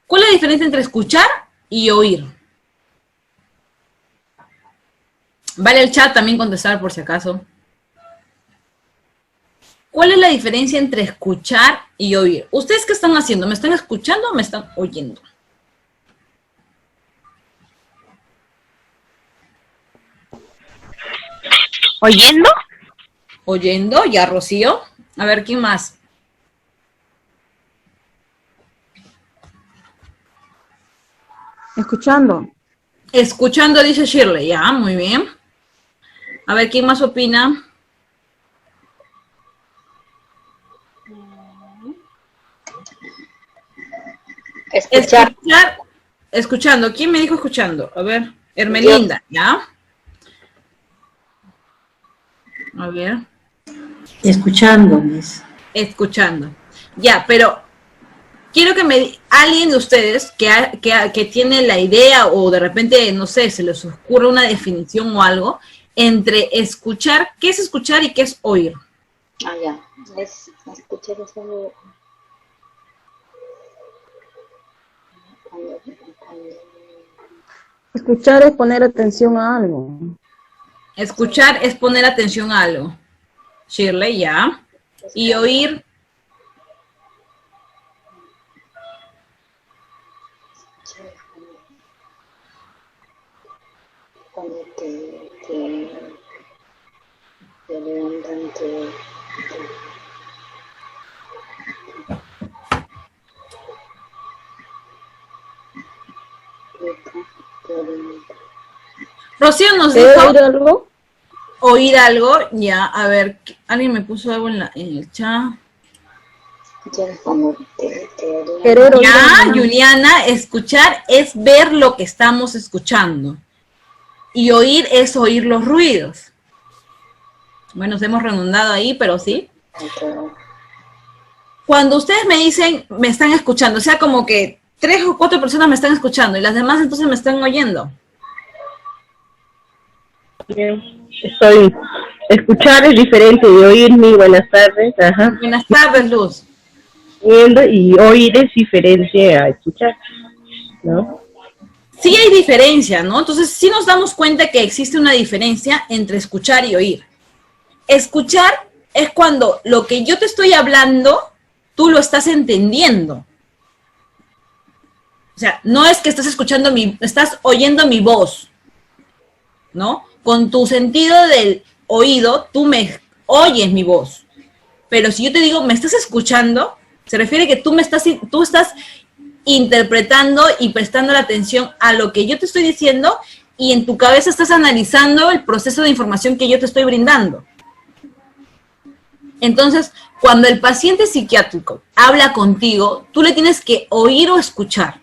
A: ¿Cuál es la diferencia entre escuchar y oír? Vale el chat también contestar por si acaso. ¿Cuál es la diferencia entre escuchar y oír? ¿Ustedes qué están haciendo? ¿Me están escuchando o me están oyendo?
D: ¿Oyendo?
A: ¿Oyendo? ¿Ya, Rocío? A ver, ¿quién más?
E: Escuchando.
A: Escuchando, dice Shirley. Ya, muy bien. A ver, ¿quién más opina?
C: Escuchar.
A: Escuchando. ¿Quién me dijo escuchando? A ver, Hermelinda, ¿ya? A ver.
B: Escuchando, Miss.
A: Escuchando. Ya, pero quiero que alguien de ustedes que tiene la idea o de repente, no sé, se les ocurre una definición o algo entre escuchar, ¿qué es escuchar y qué es oír?
C: Ah, ya. Escuchar es algo...
E: Escuchar es poner atención a algo.
A: Escuchar es poner atención a algo. Shirley, ya. Y oír.
C: Cuando te levantan,
A: Rocío nos
E: ¿Puedo
A: dijo
E: oír algo?
A: oír algo, ya, a ver, alguien me puso algo en el chat.
E: Querer oír
A: Ya,
E: algo.
A: Juliana, escuchar es ver lo que estamos escuchando. Y oír es oír los ruidos. Bueno, nos hemos redundado ahí, pero sí. Cuando ustedes me dicen, me están escuchando, o sea, como que 3 o 4 personas me están escuchando y las demás entonces me están oyendo.
D: Escuchar es diferente de oír. Mi buenas tardes. Ajá.
A: Buenas tardes, Luz.
D: Y oír es diferente a escuchar, ¿no?
A: Sí hay diferencia, ¿no? Entonces sí nos damos cuenta que existe una diferencia entre escuchar y oír. Escuchar es cuando lo que yo te estoy hablando, tú lo estás entendiendo. O sea, no es que estás estás oyendo mi voz, ¿no? Con tu sentido del oído, tú me oyes mi voz. Pero si yo te digo, ¿me estás escuchando? Se refiere que tú estás interpretando y prestando la atención a lo que yo te estoy diciendo y en tu cabeza estás analizando el proceso de información que yo te estoy brindando. Entonces, cuando el paciente psiquiátrico habla contigo, tú le tienes que oír o escuchar.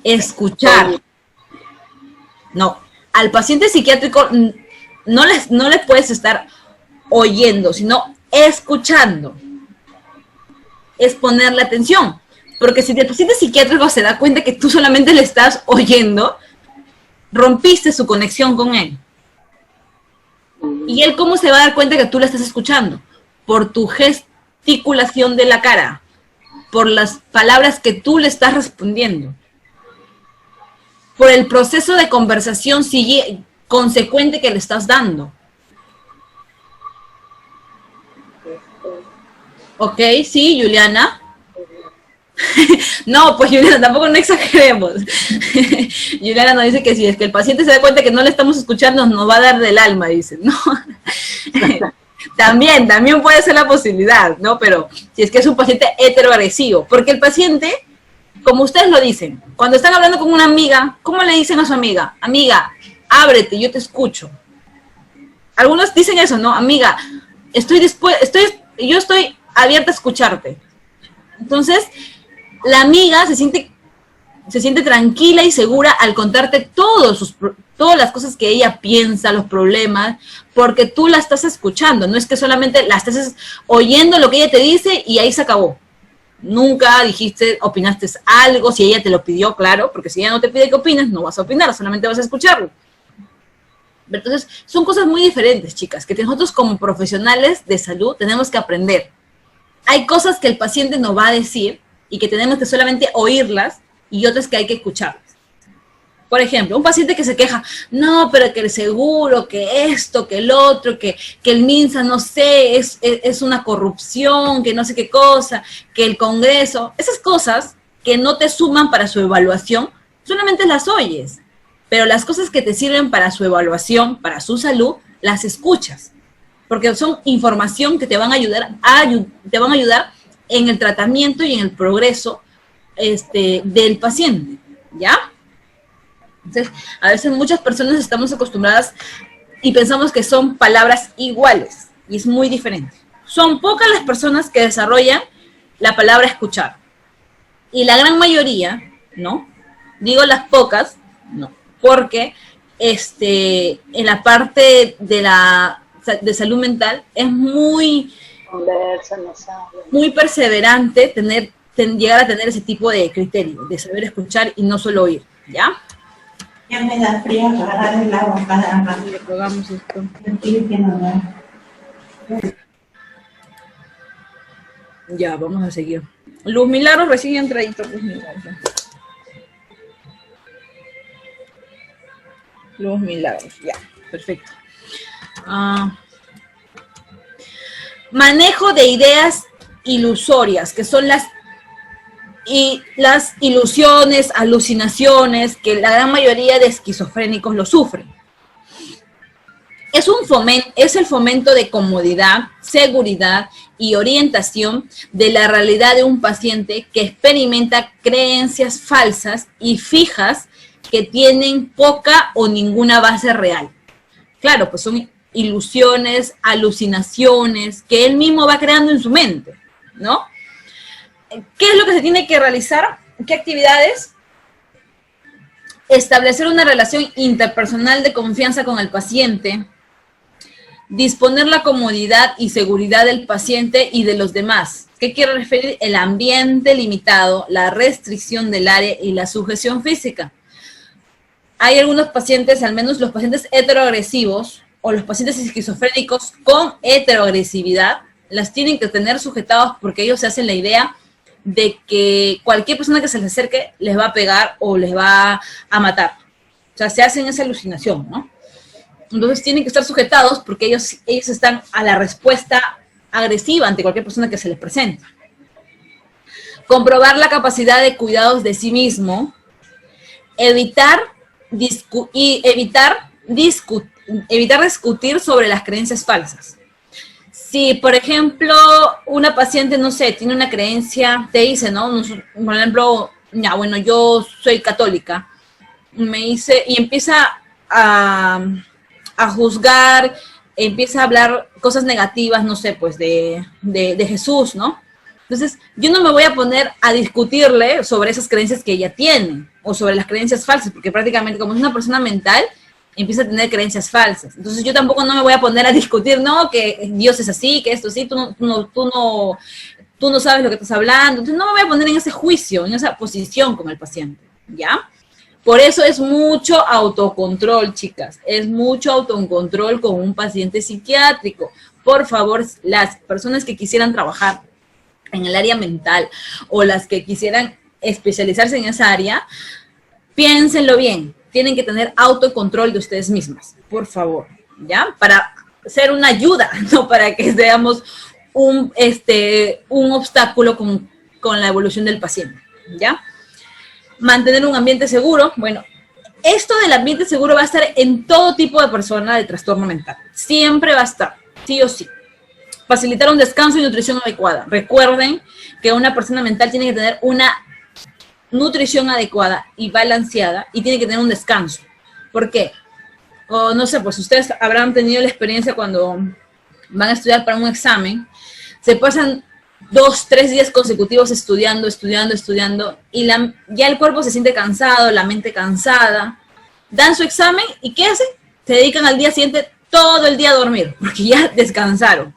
A: Escuchar. No, al paciente psiquiátrico no le puedes estar oyendo, sino escuchando. Es ponerle atención. Porque si el paciente psiquiátrico se da cuenta que tú solamente le estás oyendo, rompiste su conexión con él. ¿Y él cómo se va a dar cuenta que tú le estás escuchando? Por tu gesticulación de la cara, por las palabras que tú le estás respondiendo, por el proceso de conversación consecuente que le estás dando. ¿Ok? ¿Sí, Juliana? No, pues Juliana, tampoco no exageremos. Juliana nos dice que si es que el paciente se da cuenta que no le estamos escuchando, nos va a dar del alma, dice, ¿no? También puede ser la posibilidad, ¿no? Pero si es que es un paciente heteroagresivo, porque el paciente, como ustedes lo dicen, cuando están hablando con una amiga, ¿cómo le dicen a su amiga? Amiga, ábrete, yo te escucho. Algunos dicen eso, ¿no? Amiga, yo estoy abierta a escucharte. Entonces, la amiga se siente tranquila y segura al contarte todas las cosas que ella piensa, los problemas, porque tú la estás escuchando. No es que solamente la estás oyendo lo que ella te dice y ahí se acabó. Nunca opinaste algo, si ella te lo pidió, claro, porque si ella no te pide que opines, no vas a opinar, solamente vas a escucharlo. Entonces, son cosas muy diferentes, chicas, que nosotros como profesionales de salud tenemos que aprender. Hay cosas que el paciente nos va a decir y que tenemos que solamente oírlas y otras que hay que escucharlas. Por ejemplo, un paciente que se queja, no, pero que el seguro, que esto, que el otro, que el MINSA, no sé, es una corrupción, que no sé qué cosa, que el Congreso, esas cosas que no te suman para su evaluación, solamente las oyes. Pero las cosas que te sirven para su evaluación, para su salud, las escuchas. Porque son información que te van a ayudar en el tratamiento y en el progreso del paciente, ¿ya? Entonces, a veces muchas personas estamos acostumbradas y pensamos que son palabras iguales, y es muy diferente. Son pocas las personas que desarrollan la palabra escuchar, y la gran mayoría, ¿no? Digo las pocas, no, porque en la parte de salud mental es muy perseverante llegar a tener ese tipo de criterio, de saber escuchar y no solo oír, ¿ya?
B: Ya me da frío agarrar el agua cada rato.
A: Le pegamos esto. Ya, vamos a seguir. Luz Milagros recién entradito. Luz Milagros, ya, perfecto. Manejo de ideas ilusorias, que son las ilusiones, alucinaciones, que la gran mayoría de esquizofrénicos lo sufren. Es el fomento de comodidad, seguridad y orientación de la realidad de un paciente que experimenta creencias falsas y fijas que tienen poca o ninguna base real. Claro, pues son ilusiones, alucinaciones que él mismo va creando en su mente, ¿no? ¿Qué es lo que se tiene que realizar? ¿Qué actividades? Establecer una relación interpersonal de confianza con el paciente, disponer la comodidad y seguridad del paciente y de los demás. ¿Qué quiere referir? El ambiente limitado, la restricción del área y la sujeción física. Hay algunos pacientes, al menos los pacientes heteroagresivos o los pacientes esquizofrénicos con heteroagresividad, las tienen que tener sujetados porque ellos se hacen la idea de que cualquier persona que se les acerque les va a pegar o les va a matar. O sea, se hacen esa alucinación, ¿no? Entonces tienen que estar sujetados porque ellos están a la respuesta agresiva ante cualquier persona que se les presente. Comprobar la capacidad de cuidados de sí mismo, evitar evitar discutir sobre las creencias falsas. Si, por ejemplo, una paciente, no sé, tiene una creencia, te dice, ¿no? Por ejemplo, ya, bueno, yo soy católica, me dice, y empieza a juzgar, empieza a hablar cosas negativas, no sé, pues, de Jesús, ¿no? Entonces, yo no me voy a poner a discutirle sobre esas creencias que ella tiene, o sobre las creencias falsas, porque prácticamente, como es una persona mental, empieza a tener creencias falsas. Entonces yo tampoco no me voy a poner a discutir, no, que Dios es así, que esto sí, tú no sabes lo que estás hablando. Entonces no me voy a poner en ese juicio, en esa posición con el paciente, ¿ya? Por eso es mucho autocontrol, chicas. Es mucho autocontrol con un paciente psiquiátrico. Por favor, las personas que quisieran trabajar en el área mental o las que quisieran especializarse en esa área, piénsenlo bien. Tienen que tener autocontrol de ustedes mismas, por favor, ¿ya? Para ser una ayuda, no para que seamos un obstáculo con la evolución del paciente, ¿ya? Mantener un ambiente seguro. Bueno, esto del ambiente seguro va a estar en todo tipo de persona de trastorno mental. Siempre va a estar, sí o sí. Facilitar un descanso y nutrición adecuada. Recuerden que una persona mental tiene que tener una nutrición adecuada y balanceada y tiene que tener un descanso. ¿Por qué? O no sé, pues ustedes habrán tenido la experiencia cuando van a estudiar para un examen, se pasan 2, 3 días consecutivos estudiando, y ya el cuerpo se siente cansado, la mente cansada, dan su examen y ¿qué hacen? Se dedican al día siguiente todo el día a dormir, porque ya descansaron,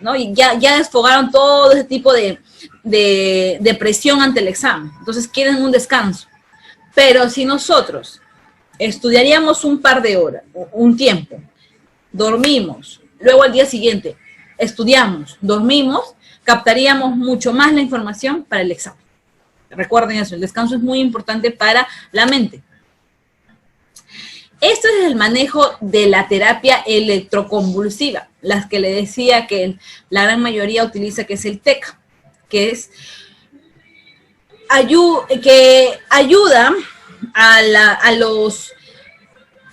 A: ¿no? Y ya desfogaron todo ese tipo de presión ante el examen. Entonces quieren un descanso. Pero si nosotros estudiaríamos un par de horas, un tiempo, dormimos, luego al día siguiente estudiamos, dormimos, captaríamos mucho más la información para el examen. Recuerden eso, el descanso es muy importante para la mente. Esto es el manejo de la terapia electroconvulsiva, las que le decía que la gran mayoría utiliza, que es el TEC, que ayuda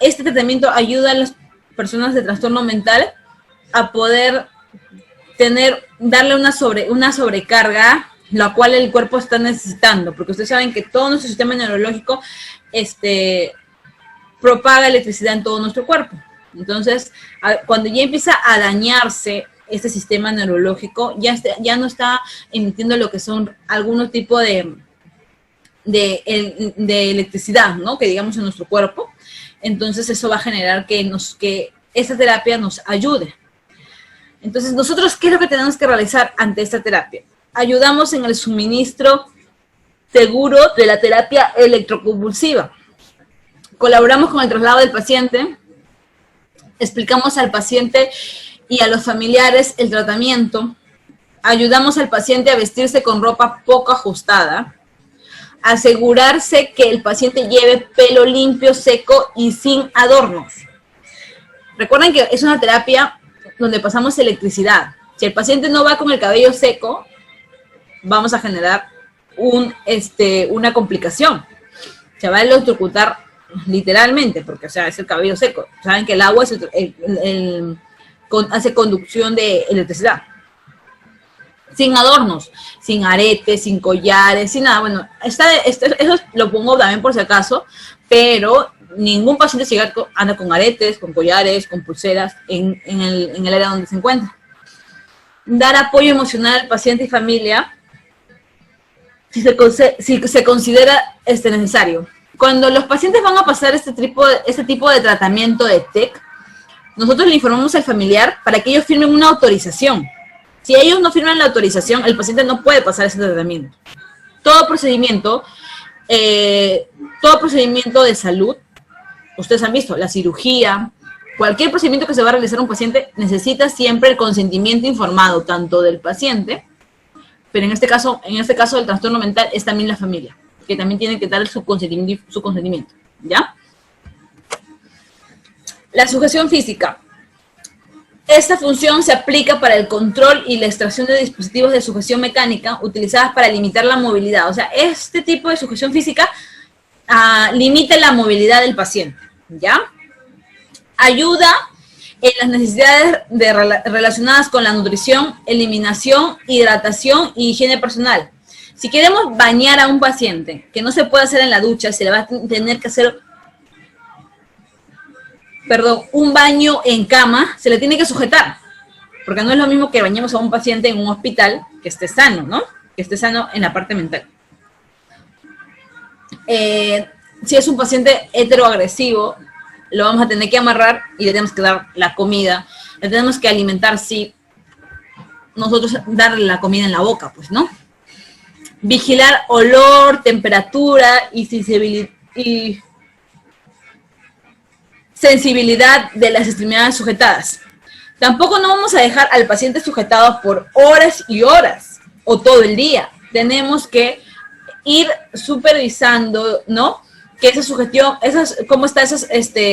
A: este tratamiento ayuda a las personas de trastorno mental a poder darle una sobrecarga, la cual el cuerpo está necesitando, porque ustedes saben que todo nuestro sistema neurológico propaga electricidad en todo nuestro cuerpo. Entonces, cuando ya empieza a dañarse este sistema neurológico, ya no está emitiendo lo que son algunos tipos de electricidad, ¿no? Que digamos en nuestro cuerpo. Entonces eso va a generar que esta terapia nos ayude. Entonces nosotros, ¿qué es lo que tenemos que realizar ante esta terapia? Ayudamos en el suministro seguro de la terapia electroconvulsiva. Colaboramos con el traslado del paciente, explicamos al paciente y a los familiares el tratamiento, ayudamos al paciente a vestirse con ropa poco ajustada, asegurarse que el paciente lleve pelo limpio, seco y sin adornos. Recuerden que es una terapia donde pasamos electricidad. Si el paciente no va con el cabello seco, vamos a generar una complicación. Se va a electrocutar literalmente, porque o sea, es el cabello seco. Saben que el agua hace conducción de electricidad. Sin adornos, sin aretes, sin collares, sin nada. Bueno, eso lo pongo también por si acaso, pero ningún paciente psiquiátrico anda con aretes, con collares, con pulseras en el área donde se encuentra. Dar apoyo emocional al paciente y familia si se considera necesario. Cuando los pacientes van a pasar este tipo de tratamiento de TEC, nosotros le informamos al familiar para que ellos firmen una autorización. Si ellos no firman la autorización, el paciente no puede pasar ese tratamiento. Todo procedimiento de salud, ustedes han visto, la cirugía, cualquier procedimiento que se va a realizar a un paciente necesita siempre el consentimiento informado, tanto del paciente, pero en este caso del trastorno mental es también la familia, que también tiene que dar su consentimiento, ¿ya? La sujeción física. Esta función se aplica para el control y la extracción de dispositivos de sujeción mecánica utilizadas para limitar la movilidad. O sea, este tipo de sujeción física limita la movilidad del paciente, ¿ya? Ayuda en las necesidades relacionadas con la nutrición, eliminación, hidratación y higiene personal. Si queremos bañar a un paciente que no se puede hacer en la ducha, se le va a tener que hacer, un baño en cama, se le tiene que sujetar, porque no es lo mismo que bañemos a un paciente en un hospital que esté sano, ¿no? Que esté sano en la parte mental. Si es un paciente heteroagresivo, lo vamos a tener que amarrar y le tenemos que dar la comida, le tenemos que alimentar, sí, nosotros darle la comida en la boca, pues, ¿no? Vigilar olor, temperatura y sensibilidad de las extremidades sujetadas. Tampoco no vamos a dejar al paciente sujetado por horas y horas o todo el día. Tenemos que ir supervisando, ¿no? Que esa sugestión, cómo están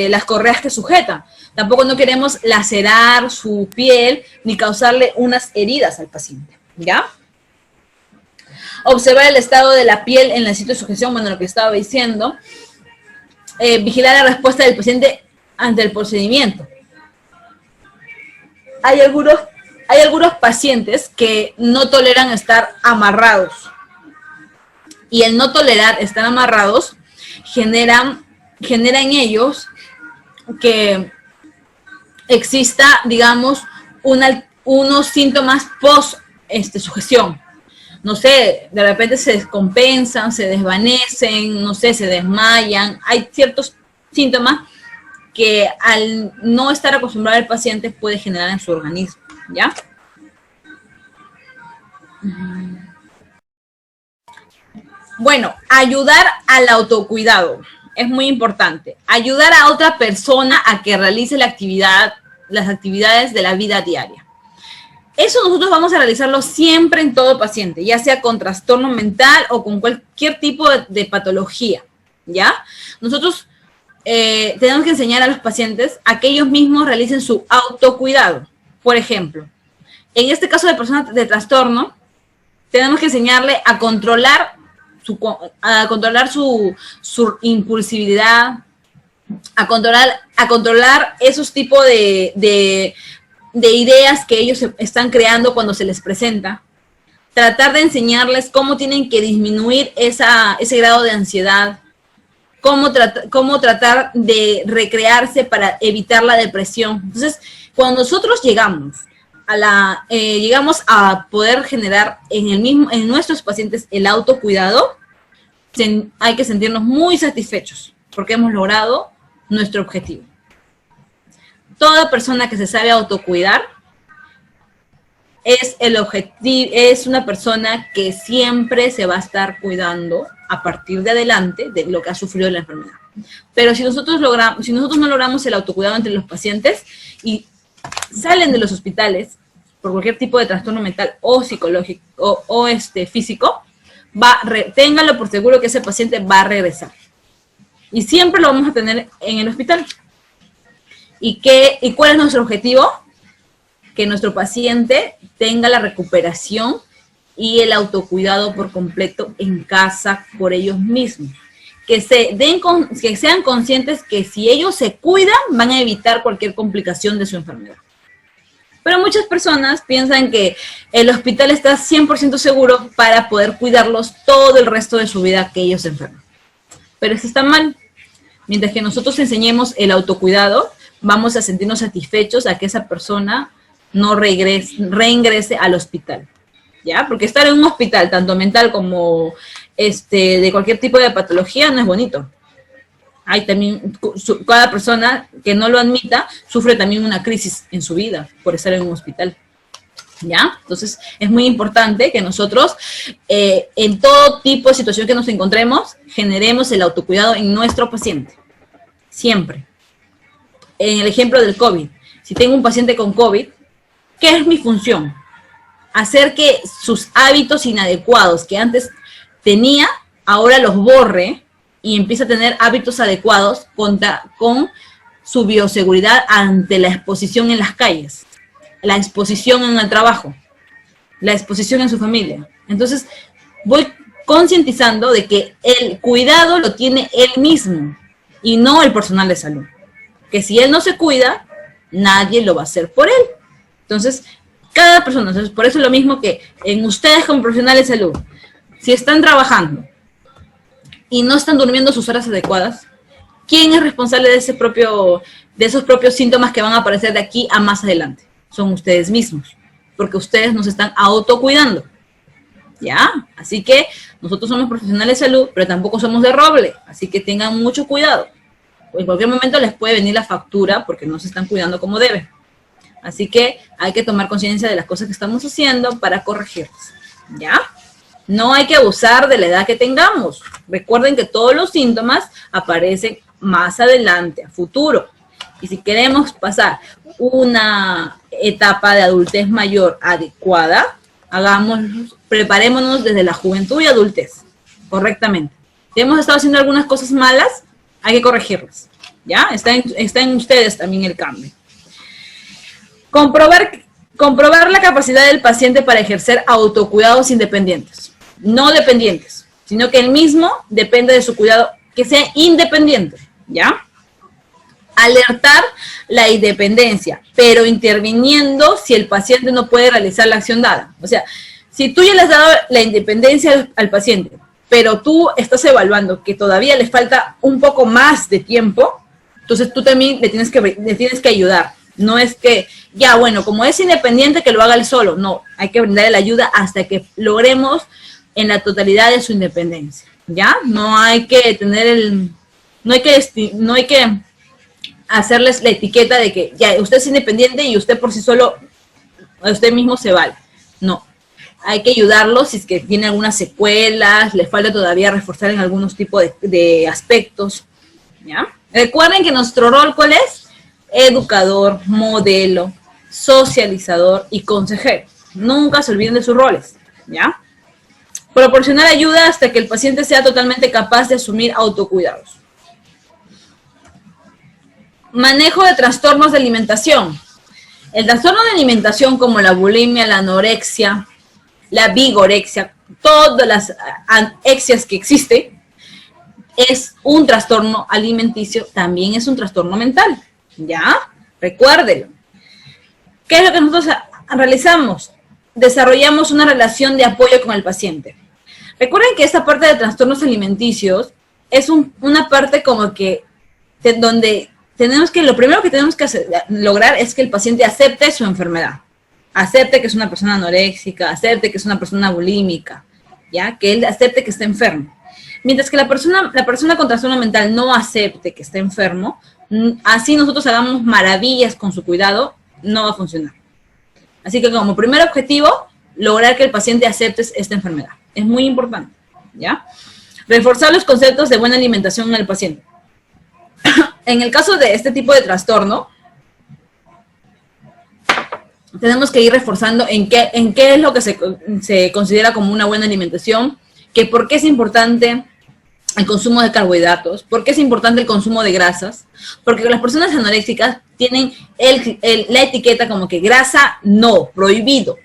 A: las correas que sujetan. Tampoco no queremos lacerar su piel ni causarle unas heridas al paciente, ¿ya? Observar el estado de la piel en el sitio de sujeción, bueno, lo que estaba diciendo. Vigilar la respuesta del paciente ante el procedimiento. Hay algunos pacientes que no toleran estar amarrados. Y el no tolerar estar amarrados genera en ellos que exista, digamos, unos síntomas post-sugestión. No sé, de repente se descompensan, se desvanecen, no sé, se desmayan. Hay ciertos síntomas que al no estar acostumbrado el paciente puede generar en su organismo, ¿ya? Bueno, ayudar al autocuidado es muy importante. Ayudar a otra persona a que realice las actividades de la vida diaria. Eso nosotros vamos a realizarlo siempre en todo paciente, ya sea con trastorno mental o con cualquier tipo de patología, ¿ya? Nosotros tenemos que enseñar a los pacientes a que ellos mismos realicen su autocuidado. Por ejemplo, en este caso de personas de trastorno, tenemos que enseñarle a controlar su impulsividad, a controlar esos tipos de ideas que ellos están creando cuando se les presenta, tratar de enseñarles cómo tienen que disminuir ese grado de ansiedad, cómo tratar de recrearse para evitar la depresión. Entonces, cuando nosotros llegamos a poder generar en nuestros pacientes el autocuidado, hay que sentirnos muy satisfechos porque hemos logrado nuestro objetivo. Toda persona que se sabe autocuidar es una persona que siempre se va a estar cuidando a partir de adelante de lo que ha sufrido la enfermedad. Pero si nosotros no logramos el autocuidado entre los pacientes y salen de los hospitales por cualquier tipo de trastorno mental o psicológico o físico, ténganlo por seguro que ese paciente va a regresar. Y siempre lo vamos a tener en el hospital. ¿Y cuál es nuestro objetivo? Que nuestro paciente tenga la recuperación y el autocuidado por completo en casa por ellos mismos. Que sean conscientes que si ellos se cuidan, van a evitar cualquier complicación de su enfermedad. Pero muchas personas piensan que el hospital está 100% seguro para poder cuidarlos todo el resto de su vida que ellos se enferman. Pero eso está mal. Mientras que nosotros enseñemos el autocuidado, vamos a sentirnos satisfechos a que esa persona no reingrese al hospital, ¿ya? Porque estar en un hospital, tanto mental como de cualquier tipo de patología, no es bonito. Hay también, cada persona que no lo admita, sufre también una crisis en su vida por estar en un hospital, ¿ya? Entonces, es muy importante que nosotros, en todo tipo de situación que nos encontremos, generemos el autocuidado en nuestro paciente. Siempre. En el ejemplo del COVID, si tengo un paciente con COVID, ¿qué es mi función? Hacer que sus hábitos inadecuados que antes tenía, ahora los borre y empiece a tener hábitos adecuados con su bioseguridad ante la exposición en las calles, la exposición en el trabajo, la exposición en su familia. Entonces, voy concientizando de que el cuidado lo tiene él mismo y no el personal de salud. que si él no se cuida, nadie lo va a hacer por él. Entonces, cada persona, entonces, por eso es lo mismo que en ustedes como profesionales de salud, si están trabajando y no están durmiendo sus horas adecuadas, ¿quién es responsable de esos propios síntomas que van a aparecer de aquí a más adelante? Son ustedes mismos, porque ustedes nos están autocuidando, ¿ya? Así que nosotros somos profesionales de salud, pero tampoco somos de roble, así que tengan mucho cuidado. En cualquier momento les puede venir la factura porque no se están cuidando como deben. Así que hay que tomar conciencia de las cosas que estamos haciendo para corregirlas, ¿ya? No hay que abusar de la edad que tengamos. Recuerden que todos los síntomas aparecen más adelante, a futuro. Y si queremos pasar una etapa de adultez mayor adecuada, preparémonos desde la juventud y adultez, correctamente. Si hemos estado haciendo algunas cosas malas, hay que corregirlas, ¿ya? Está en ustedes también el cambio. Comprobar la capacidad del paciente para ejercer autocuidados independientes. No dependientes, sino que él mismo depende de su cuidado, que sea independiente, ¿ya? Alertar la independencia, pero interviniendo si el paciente no puede realizar la acción dada. O sea, si tú ya le has dado la independencia al paciente, pero tú estás evaluando que todavía le falta un poco más de tiempo, entonces tú también le tienes que ayudar. No es que, ya bueno, como es independiente, que lo haga él solo. No, hay que brindarle la ayuda hasta que logremos en la totalidad de su independencia, ¿ya? No hay que no hay que hacerles la etiqueta de que ya usted es independiente y usted por sí solo, usted mismo se vale. No, hay que ayudarlo si es que tiene algunas secuelas, le falta todavía reforzar en algunos tipos de aspectos, ¿ya? Recuerden que nuestro rol, ¿cuál es? Educador, modelo, socializador y consejero. Nunca se olviden de sus roles, ¿ya? Proporcionar ayuda hasta que el paciente sea totalmente capaz de asumir autocuidados. Manejo de trastornos de alimentación. El trastorno de alimentación como la bulimia, la anorexia, la vigorexia, todas las anexias que existen, es un trastorno alimenticio, también es un trastorno mental, ¿ya? Recuérdelo. ¿Qué es lo que nosotros realizamos? Desarrollamos una relación de apoyo con el paciente. Recuerden que esta parte de trastornos alimenticios es una parte como que donde lo primero que tenemos que lograr es que el paciente acepte su enfermedad. Acepte que es una persona anoréxica, acepte que es una persona bulímica, ¿ya? Que él acepte que está enfermo. Mientras que la persona con trastorno mental no acepte que está enfermo, así nosotros hagamos maravillas con su cuidado, no va a funcionar. Así que como primer objetivo, lograr que el paciente acepte esta enfermedad. Es muy importante, ¿ya? Reforzar los conceptos de buena alimentación en el paciente. En el caso de este tipo de trastorno, tenemos que ir reforzando en qué es lo que se considera como una buena alimentación, que por qué es importante el consumo de carbohidratos, por qué es importante el consumo de grasas, porque las personas anoréxicas tienen la etiqueta como que grasa no, prohibido.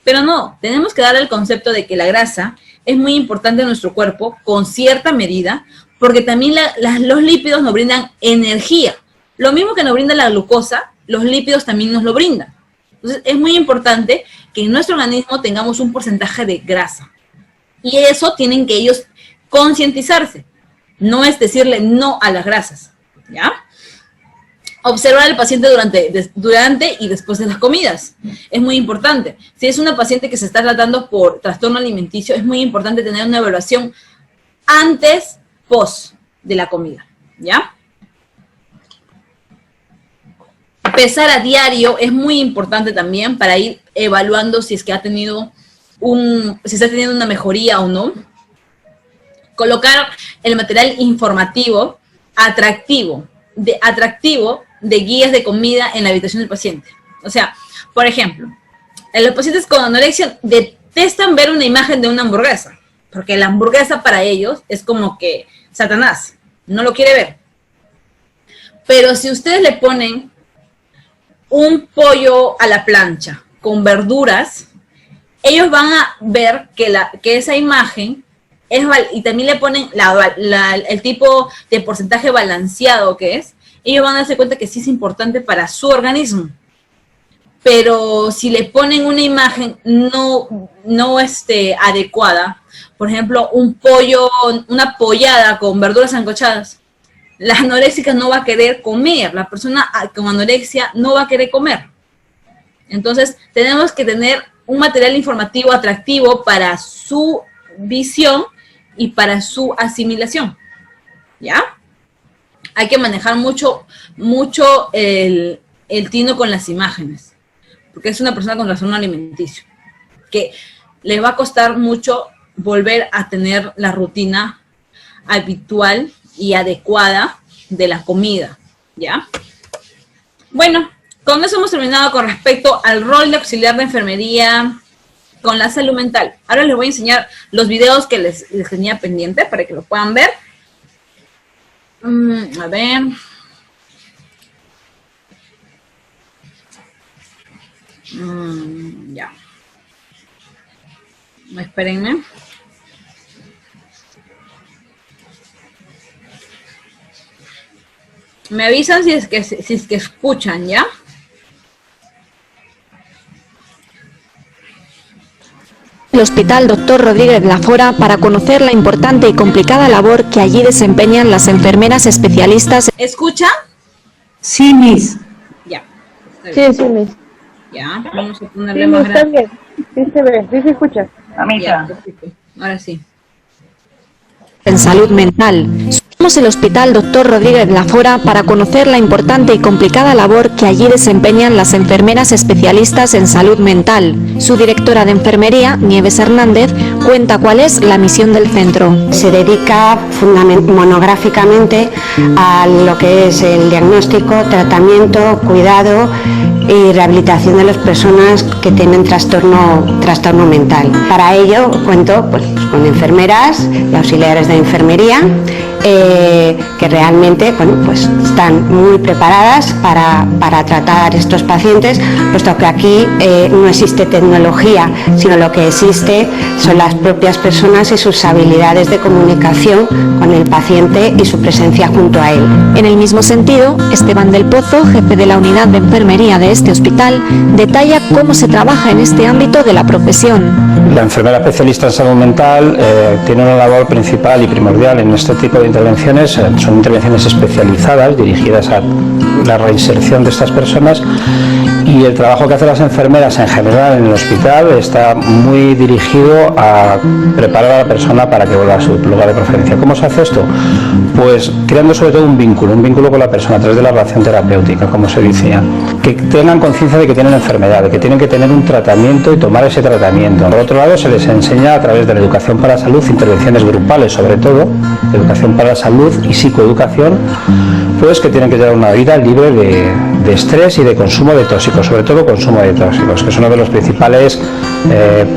A: Pero no, tenemos que darle el concepto de que la grasa es muy importante en nuestro cuerpo con cierta medida, porque también los lípidos nos brindan energía. Lo mismo que nos brinda la glucosa, los lípidos también nos lo brindan. Entonces, es muy importante que en nuestro organismo tengamos un porcentaje de grasa. Y eso tienen que ellos concientizarse. No es decirle no a las grasas, ¿ya? Observar al paciente durante y después de las comidas. Es muy importante. Si es una paciente que se está tratando por trastorno alimenticio, es muy importante tener una evaluación antes, post de la comida, ¿ya? Pesar a diario es muy importante también para ir evaluando si es que si está teniendo una mejoría o no. Colocar el material informativo atractivo de guías de comida en la habitación del paciente. O sea, por ejemplo, los pacientes con anorexia detestan ver una imagen de una hamburguesa, porque la hamburguesa para ellos es como que Satanás, no lo quiere ver. Pero si ustedes le ponen un pollo a la plancha con verduras, ellos van a ver que esa imagen y también le ponen el tipo de porcentaje balanceado que es, ellos van a darse cuenta que sí es importante para su organismo. Pero si le ponen una imagen no adecuada, por ejemplo, un pollo, una pollada con verduras sancochadas, la anoréxica no va a querer comer, la persona con anorexia no va a querer comer. Entonces, tenemos que tener un material informativo atractivo para su visión y para su asimilación, ¿ya? Hay que manejar mucho el tino con las imágenes, porque es una persona con trastorno alimenticio, que le va a costar mucho volver a tener la rutina habitual y adecuada de la comida, ¿ya? Bueno, con eso hemos terminado con respecto al rol de auxiliar de enfermería con la salud mental. Ahora les voy a enseñar los videos que les tenía pendiente para que lo puedan ver. A ver. Ya. Espérenme. Me avisan si es que escuchan, ¿ya?
F: El Hospital Dr. Rodríguez Lafora para conocer la importante y complicada labor que allí desempeñan las enfermeras especialistas.
A: ¿Escuchan?
B: Sí, Miss.
A: Ya.
E: Sí, sí, Miss.
A: Ya, vamos a ponerle
E: Sí,
A: más
E: Miss, está
A: grande.
E: bien. Sí se ve, sí se escucha.
A: Ya, perfecto. Ahora sí.
F: En salud mental. Somos el Hospital Dr. Rodríguez Lafora para conocer la importante y complicada labor que allí desempeñan las enfermeras especialistas en salud mental. Su directora de enfermería, Nieves Hernández, cuenta cuál es la misión del centro.
G: Se dedica monográficamente a lo que es el diagnóstico, tratamiento, cuidado y rehabilitación de las personas que tienen trastorno mental. Para ello cuento con enfermeras y auxiliares de enfermería que realmente están muy preparadas para tratar estos pacientes, puesto que aquí no existe tecnología, sino lo que existe son las propias personas y sus habilidades de comunicación con el paciente y su presencia junto a él.
F: En el mismo sentido, Esteban del Pozo, jefe de la unidad de enfermería de este hospital, detalla cómo se trabaja en este ámbito de la profesión.
H: La enfermera especialista en salud mental tiene una labor principal y primordial en este tipo de intervenciones. Son intervenciones especializadas dirigidas a la reinserción de estas personas, y el trabajo que hacen las enfermeras en general en el hospital está muy dirigido a preparar a la persona para que vuelva a su lugar de preferencia. ¿Cómo se hace esto? Pues creando sobre todo un vínculo con la persona a través de la relación terapéutica, como se decía, que tengan conciencia de que tienen enfermedad, de que tienen que tener un tratamiento y tomar ese tratamiento. Por otro lado, se les enseña a través de la educación para la salud, intervenciones grupales sobre todo, educación para la salud y psicoeducación, pues que tienen que llevar una vida libre de estrés y de consumo de tóxicos, sobre todo consumo de tóxicos, que es uno de los principales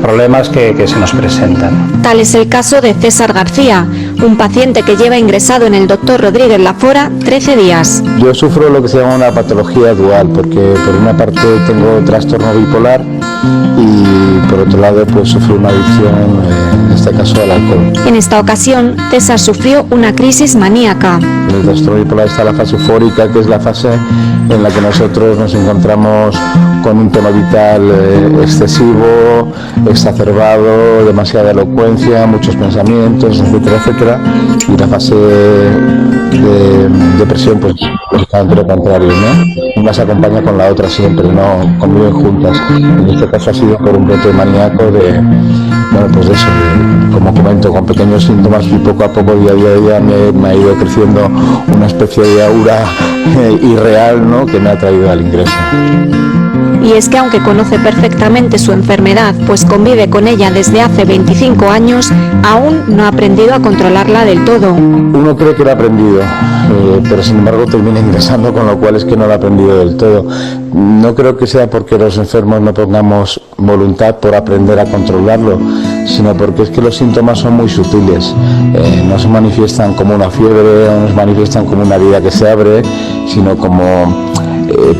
H: problemas que se nos presentan.
F: Tal es el caso de César García, un paciente que lleva ingresado en el Dr. Rodríguez Lafora 13 días.
I: Yo sufro lo que se llama una patología dual, porque por una parte tengo trastorno bipolar y por otro lado pues sufro una adicción, en este caso al alcohol.
F: En esta ocasión, César sufrió una crisis maníaca.
I: En el trastorno bipolar está la fase eufórica, que es la fase en la que nosotros nos encontramos con un tono vital excesivo, exacerbado, demasiada elocuencia, muchos pensamientos, etcétera, etcétera. Y la fase de depresión, pues lógicamente lo contrario, ¿no? Una se acompaña con la otra siempre, no conviven juntas. En este caso ha sido por un brote maníaco de eso, como comento, con pequeños síntomas, y poco a poco, día a día, me ha ido creciendo una especie de aura irreal, ¿no?, que me ha traído al ingreso.
F: Y es que aunque conoce perfectamente su enfermedad, pues convive con ella desde hace 25 años, aún no ha aprendido a controlarla del todo.
I: Uno cree que lo ha aprendido, pero sin embargo termina ingresando, con lo cual es que no lo ha aprendido del todo. No creo que sea porque los enfermos no pongamos voluntad por aprender a controlarlo, sino porque es que los síntomas son muy sutiles. No se manifiestan como una fiebre, no se manifiestan como una herida que se abre, sino como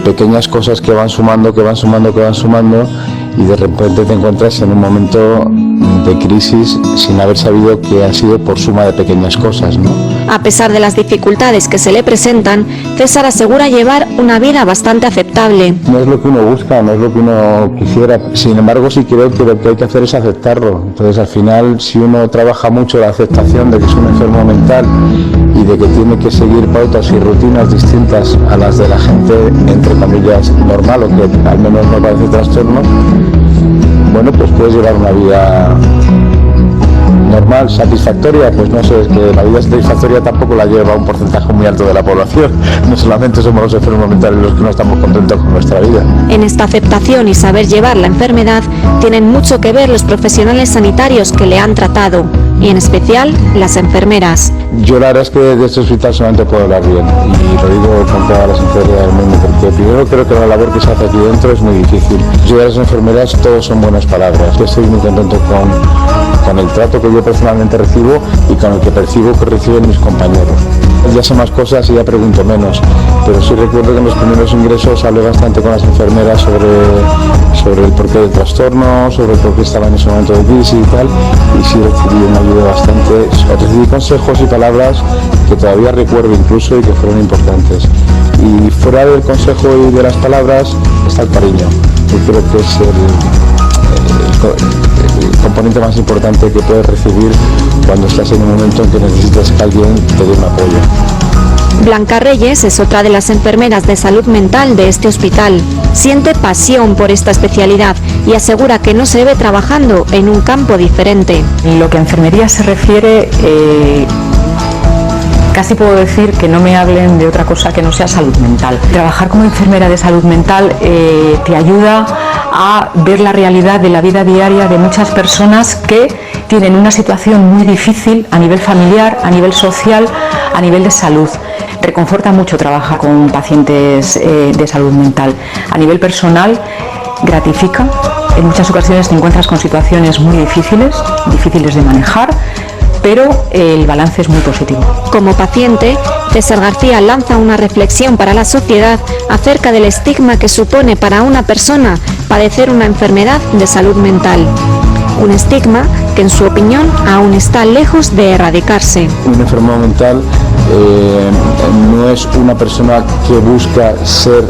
I: pequeñas cosas que van sumando, y de repente te encuentras en un momento de crisis sin haber sabido que han sido por suma de pequeñas cosas, ¿no?
F: A pesar de las dificultades que se le presentan, César asegura llevar una vida bastante aceptable.
I: No es lo que uno busca, no es lo que uno quisiera. Sin embargo, sí creo que lo que hay que hacer es aceptarlo. Entonces, al final, si uno trabaja mucho la aceptación de que es un enfermo mental y de que tiene que seguir pautas y rutinas distintas a las de la gente, entre comillas, normal, o que al menos no parece trastorno, bueno, pues puedes llevar una vida normal, satisfactoria. Pues no sé, es que la vida satisfactoria tampoco la lleva un porcentaje muy alto de la población. No solamente somos los enfermos mentales los que no estamos contentos con nuestra vida.
F: En esta aceptación y saber llevar la enfermedad tienen mucho que ver los profesionales sanitarios que le han tratado, y en especial las enfermeras.
I: Yo la verdad es que de este hospital solamente puedo hablar bien, y lo digo con toda la sinceridad del mundo, porque primero creo que la labor que se hace aquí dentro es muy difícil. Yo de las enfermeras todos son buenas palabras. Yo estoy muy contento con el trato que yo personalmente recibo y con el que percibo que reciben mis compañeros. Ya sé más cosas y ya pregunto menos, pero sí recuerdo que en los primeros ingresos hablé bastante con las enfermeras sobre el porqué del trastorno, sobre por qué estaba en ese momento de crisis y tal, y sí recibí una ayuda bastante, recibí consejos y palabras que todavía recuerdo incluso y que fueron importantes. Y fuera del consejo y de las palabras está el cariño, que creo que es el componente más importante que puedes recibir cuando estás en un momento en que necesitas que alguien te dé un apoyo.
F: Blanca Reyes es otra de las enfermeras de salud mental de este hospital. Siente pasión por esta especialidad y asegura que no se ve trabajando en un campo diferente.
J: En lo que a enfermería se refiere, casi puedo decir que no me hablen de otra cosa que no sea salud mental. Trabajar como enfermera de salud mental te ayuda a ver la realidad de la vida diaria de muchas personas que tienen una situación muy difícil a nivel familiar, a nivel social, a nivel de salud. Reconforta mucho trabajar con pacientes de salud mental. A nivel personal, gratifica. En muchas ocasiones te encuentras con situaciones muy difíciles de manejar, pero el balance es muy positivo.
F: Como paciente, César García lanza una reflexión para la sociedad acerca del estigma que supone para una persona padecer una enfermedad de salud mental. Un estigma que, en su opinión, aún está lejos de erradicarse.
I: Un enfermo mental no es una persona que busca ser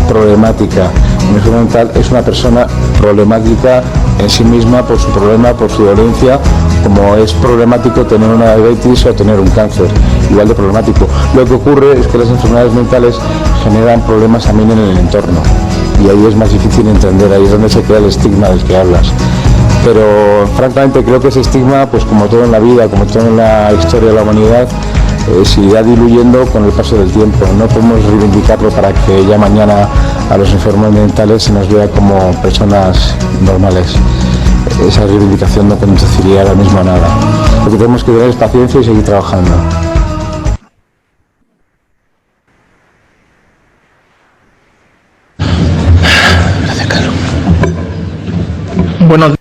I: problemática. Un enfermo mental es una persona problemática en sí misma por su problema, por su dolencia, como es problemático tener una diabetes o tener un cáncer, igual de problemático. Lo que ocurre es que las enfermedades mentales generan problemas también en el entorno, y ahí es más difícil entender, ahí es donde se crea el estigma del que hablas. Pero francamente creo que ese estigma, pues como todo en la vida, como todo en la historia de la humanidad, se irá diluyendo con el paso del tiempo. No podemos reivindicarlo para que ya mañana a los enfermos mentales se nos vea como personas normales. Esa reivindicación no conduciría ahora mismo a nada. Lo que tenemos que tener es paciencia y seguir trabajando. Gracias, Carlos. Bueno.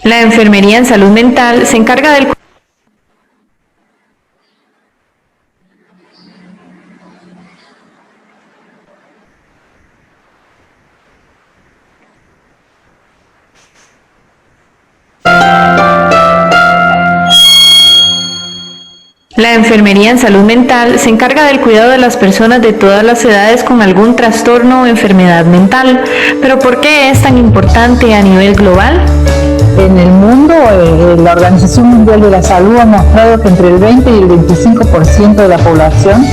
K: La enfermería en salud mental se encarga del cuidado de las personas de todas las edades con algún trastorno o enfermedad mental. Pero ¿por qué es tan importante a nivel global?
L: En el mundo, la Organización Mundial de la Salud ha mostrado que entre el 20 y el 25% de la población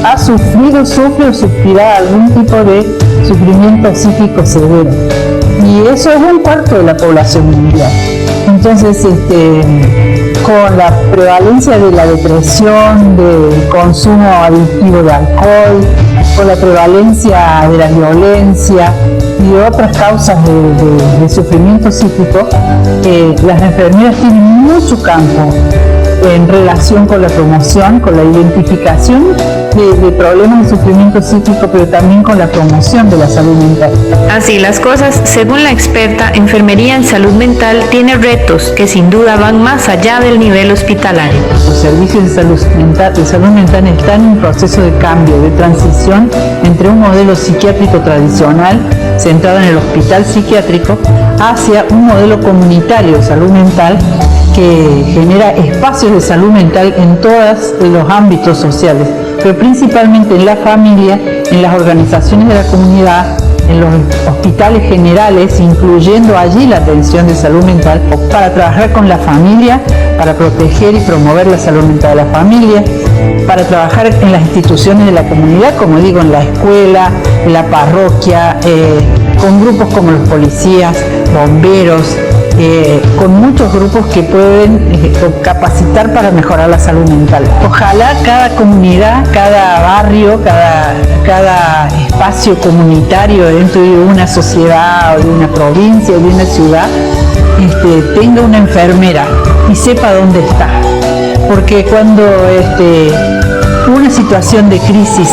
L: ha sufrido, sufre o sufrirá algún tipo de sufrimiento psíquico severo. Y eso es un cuarto de la población mundial. Entonces, con la prevalencia de la depresión, del consumo adictivo de alcohol, con la prevalencia de la violencia y de otras causas de sufrimiento psíquico, las enfermeras tienen mucho campo en relación con la promoción, con la identificación de problemas de sufrimiento psíquico, pero también con la promoción de la salud mental.
K: Así las cosas, según la experta, enfermería en salud mental tiene retos que sin duda van más allá del nivel hospitalario.
L: Los servicios de salud mental están en un proceso de cambio, de transición entre un modelo psiquiátrico tradicional centrado en el hospital psiquiátrico hacia un modelo comunitario de salud mental que genera espacios de salud mental en todos los ámbitos sociales, pero principalmente en la familia, en las organizaciones de la comunidad, en los hospitales generales, incluyendo allí la atención de salud mental, para trabajar con la familia, para proteger y promover la salud mental de la familia, para trabajar en las instituciones de la comunidad, como digo, en la escuela, en la parroquia, con grupos como los policías, bomberos, con muchos grupos que pueden capacitar para mejorar la salud mental. Ojalá cada comunidad, cada barrio, cada espacio comunitario dentro de una sociedad o de una provincia o de una ciudad tenga una enfermera y sepa dónde está. Porque cuando una situación de crisis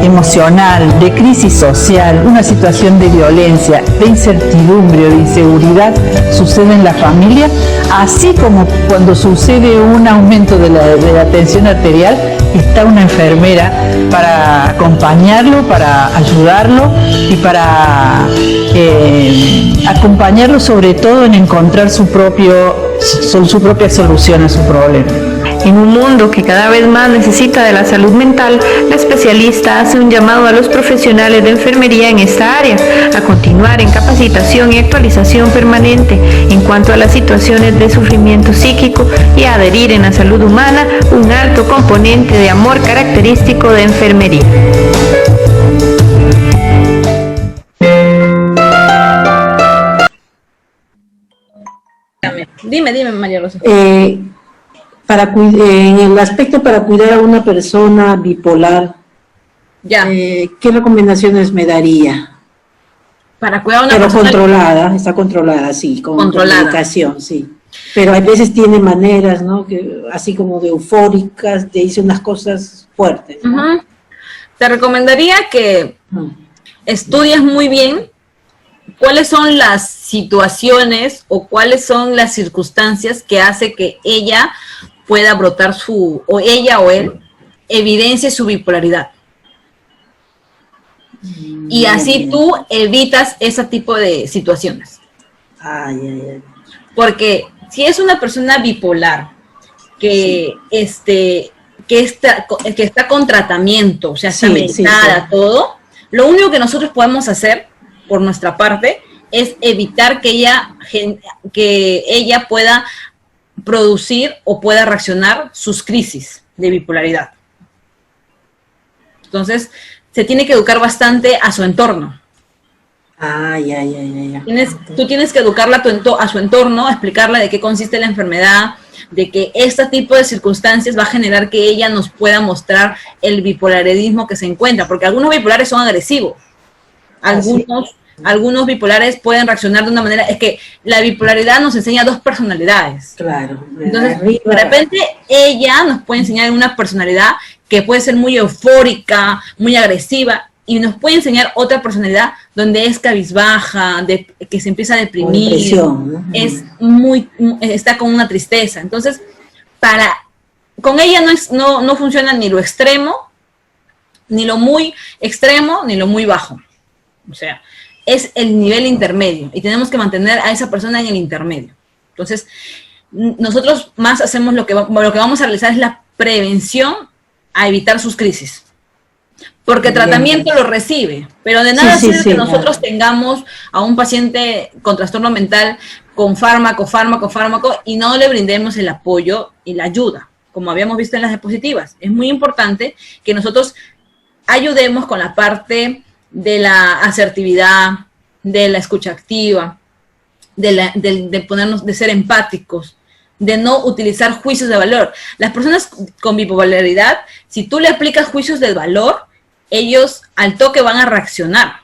L: emocional, de crisis social, una situación de violencia, de incertidumbre o de inseguridad sucede en la familia, así como cuando sucede un aumento de la tensión arterial, está una enfermera para acompañarlo, para ayudarlo y para acompañarlo sobre todo en encontrar su propia solución a su problema.
K: En un mundo que cada vez más necesita de la salud mental, la especialista hace un llamado a los profesionales de enfermería en esta área a continuar en capacitación y actualización permanente en cuanto a las situaciones de sufrimiento psíquico y a adherir en la salud humana un alto componente de amor característico de enfermería.
A: Dime, María Rosa.
B: En el aspecto para cuidar a una persona bipolar, ¿qué recomendaciones me daría?
A: Para cuidar a una
B: persona... Pero controlada, está controlada, sí, con medicación, sí. Pero a veces tiene maneras, ¿no? Que, así como de eufóricas, te dice unas cosas fuertes, ¿no?
A: Te recomendaría que estudies muy bien cuáles son las situaciones o cuáles son las circunstancias que hace que ella pueda brotar ella o él evidencie su bipolaridad. Y así tú evitas ese tipo de situaciones. Porque si es una persona bipolar que está con tratamiento, o sea, está medicada, todo, lo único que nosotros podemos hacer por nuestra parte es evitar que ella pueda producir o pueda reaccionar sus crisis de bipolaridad. Entonces, se tiene que educar bastante a su entorno. Tú tienes que educarla a su entorno, explicarle de qué consiste la enfermedad, de que este tipo de circunstancias va a generar que ella nos pueda mostrar el bipolarismo que se encuentra, porque algunos bipolares son agresivos, algunos bipolares pueden reaccionar de una manera, es que la bipolaridad nos enseña dos personalidades.
B: Claro.
A: Entonces, de repente ella nos puede enseñar una personalidad que puede ser muy eufórica, muy agresiva, y nos puede enseñar otra personalidad donde es cabizbaja, que se empieza a deprimir, está con una tristeza. Entonces, con ella no funciona ni lo extremo, ni lo muy extremo, ni lo muy bajo. O sea, es el nivel intermedio y tenemos que mantener a esa persona en el intermedio. Entonces, nosotros más hacemos lo que vamos a realizar es la prevención a evitar sus crisis. Porque tratamiento lo recibe, pero de nada sirve que nosotros tengamos a un paciente con trastorno mental con fármaco, y no le brindemos el apoyo y la ayuda, como habíamos visto en las diapositivas. Es muy importante que nosotros ayudemos con la parte de la asertividad, de la escucha activa, de ser empáticos, de no utilizar juicios de valor. Las personas con bipolaridad, si tú le aplicas juicios de valor, ellos al toque van a reaccionar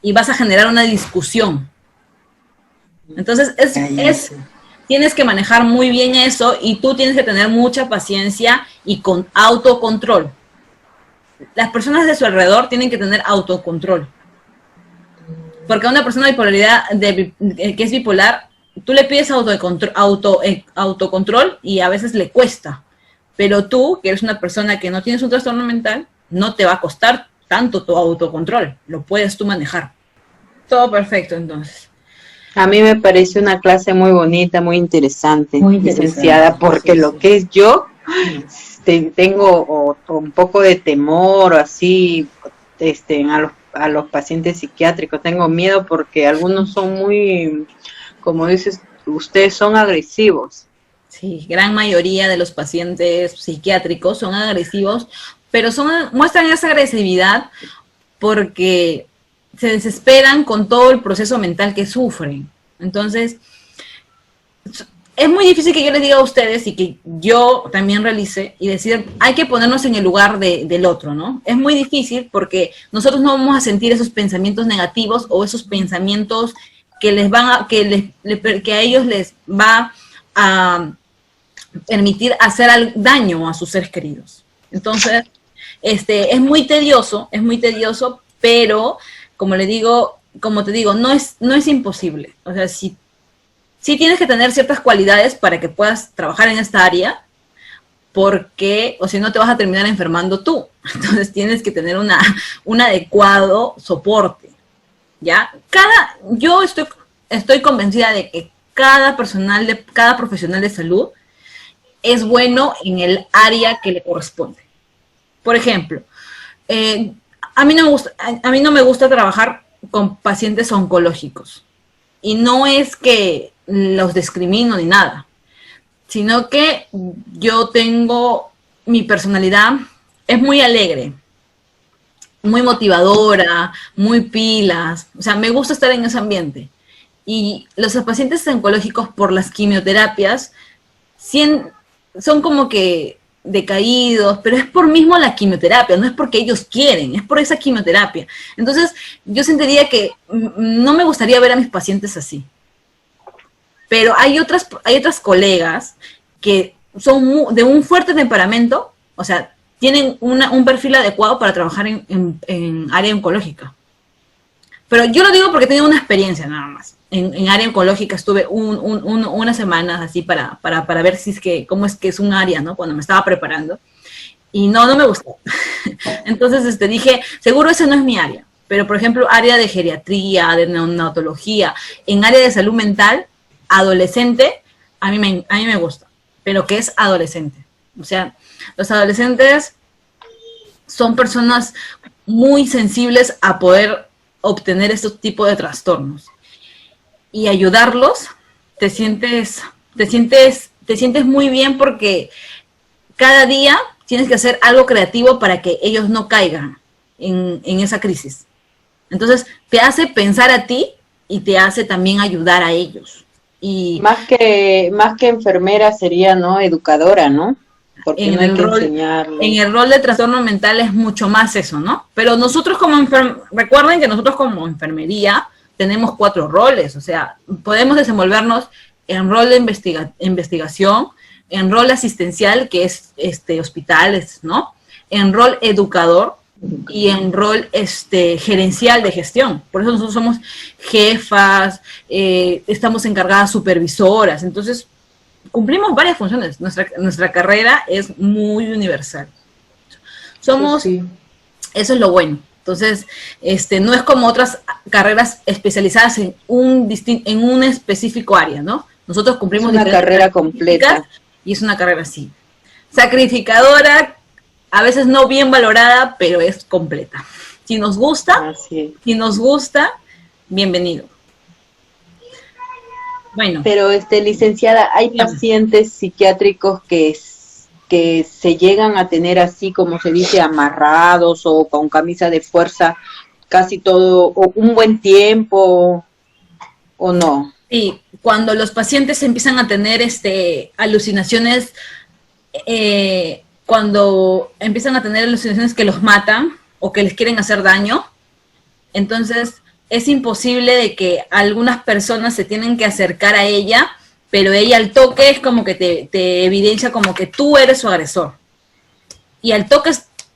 A: y vas a generar una discusión. Entonces, tienes que manejar muy bien eso y tú tienes que tener mucha paciencia y con autocontrol. las personas de su alrededor tienen que tener autocontrol. Porque a una persona de bipolaridad, que es bipolar, tú le pides autocontrol y a veces le cuesta. Pero tú, que eres una persona que no tienes un trastorno mental, no te va a costar tanto tu autocontrol. Lo puedes tú manejar. Todo perfecto, entonces.
C: A mí me parece una clase muy bonita, muy interesante, licenciada, porque lo que es yo, tengo un poco de temor, así, a los pacientes psiquiátricos. Tengo miedo porque algunos son muy, como dices, ustedes son agresivos.
A: Sí, gran mayoría de los pacientes psiquiátricos son agresivos, pero muestran esa agresividad porque se desesperan con todo el proceso mental que sufren. Entonces, es muy difícil que yo les diga a ustedes y que yo también realice y decir, hay que ponernos en el lugar del otro, ¿no? Es muy difícil porque nosotros no vamos a sentir esos pensamientos negativos o esos pensamientos que les van que a ellos les va a permitir hacer daño a sus seres queridos. Entonces, es muy tedioso, pero como te digo, no es imposible. O sea, sí tienes que tener ciertas cualidades para que puedas trabajar en esta área, porque, o si no, te vas a terminar enfermando tú. Entonces tienes que tener un adecuado soporte, ¿ya? Yo estoy convencida de que cada profesional de salud es bueno en el área que le corresponde. Por ejemplo, a mí no me gusta trabajar con pacientes oncológicos. Y no es que los discrimino ni nada, sino que yo tengo, mi personalidad es muy alegre, muy motivadora, muy pilas. O sea, me gusta estar en ese ambiente. Y los pacientes oncológicos por las quimioterapias son como que decaídos, pero es por mismo la quimioterapia, no es porque ellos quieren, es por esa quimioterapia. Entonces, yo sentiría que no me gustaría ver a mis pacientes así. Pero hay otras colegas que son de un fuerte temperamento, o sea, tienen un perfil adecuado para trabajar en área oncológica. Pero yo lo digo porque he tenido una experiencia nada más. En área oncológica estuve unas semanas así para ver cómo es que es un área, ¿no? Cuando me estaba preparando. Y no me gustó. Entonces dije, seguro ese no es mi área. Pero, por ejemplo, área de geriatría, de neonatología, en área de salud mental, adolescente, a mí me gusta. Pero ¿qué es adolescente? O sea, los adolescentes son personas muy sensibles a poder obtener estos tipos de trastornos. Y ayudarlos, te sientes muy bien porque cada día tienes que hacer algo creativo para que ellos no caigan en esa crisis. Entonces, te hace pensar a ti y te hace también ayudar a ellos. Y
C: más que enfermera sería, ¿no? Educadora, ¿no? Porque no hay que enseñarle.
A: En el rol de trastorno mental es mucho más eso, ¿no? Pero nosotros recuerden que nosotros como enfermería tenemos 4 roles, o sea, podemos desenvolvernos en rol de investigación, en rol asistencial, que es hospitales, ¿no? En rol educador y en rol gerencial de gestión. Por eso nosotros somos jefas, estamos encargadas supervisoras, entonces cumplimos varias funciones. Nuestra carrera es muy universal. Eso es lo bueno. Entonces, no es como otras carreras especializadas en un específico área, ¿no? Nosotros cumplimos
C: una carrera completa.
A: Y es una carrera así. Sacrificadora, a veces no bien valorada, pero es completa. Si nos gusta, bienvenido. Bueno.
C: Pero, licenciada, hay pacientes psiquiátricos que se llegan a tener así, como se dice, amarrados o con camisa de fuerza casi todo, o un buen tiempo, ¿o no?
A: Sí, cuando los pacientes empiezan a tener alucinaciones, cuando empiezan a tener alucinaciones que los matan o que les quieren hacer daño, entonces es imposible de que algunas personas se tienen que acercar a ella, pero ella al toque es como que te evidencia como que tú eres su agresor. Y al toque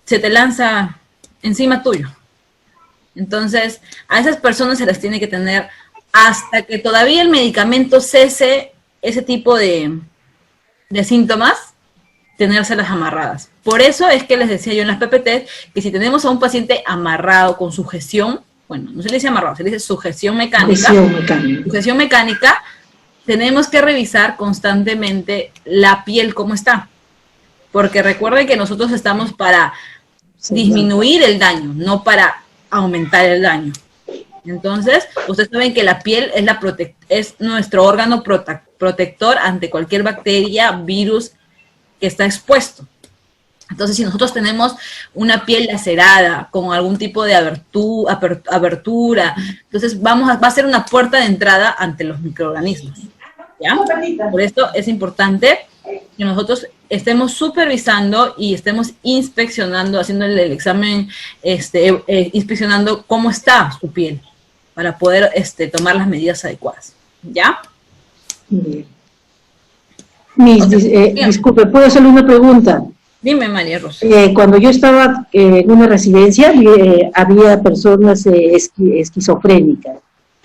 A: se te lanza encima tuyo. Entonces, a esas personas se las tiene que tener hasta que todavía el medicamento cese ese tipo de síntomas, tenérselas amarradas. Por eso es que les decía yo en las PPTs que si tenemos a un paciente amarrado con sujeción, bueno, no se le dice amarrado, se le dice sujeción mecánica. Sujeción mecánica, tenemos que revisar constantemente la piel cómo está. Porque recuerden que nosotros estamos para disminuir el daño, no para aumentar el daño. Entonces, ustedes saben que la piel es nuestro órgano protector ante cualquier bacteria, virus que está expuesto. Entonces, si nosotros tenemos una piel lacerada, con algún tipo de abertura, entonces va a ser una puerta de entrada ante los microorganismos. ¿Ya? Por esto es importante que nosotros estemos supervisando y estemos inspeccionando, haciendo el examen, inspeccionando cómo está su piel, para poder tomar las medidas adecuadas. ¿Ya?
B: Bien. Disculpe, ¿puedo hacerle una pregunta?
A: Dime, María Rosa.
B: Cuando yo estaba en una residencia, había personas esquizofrénicas,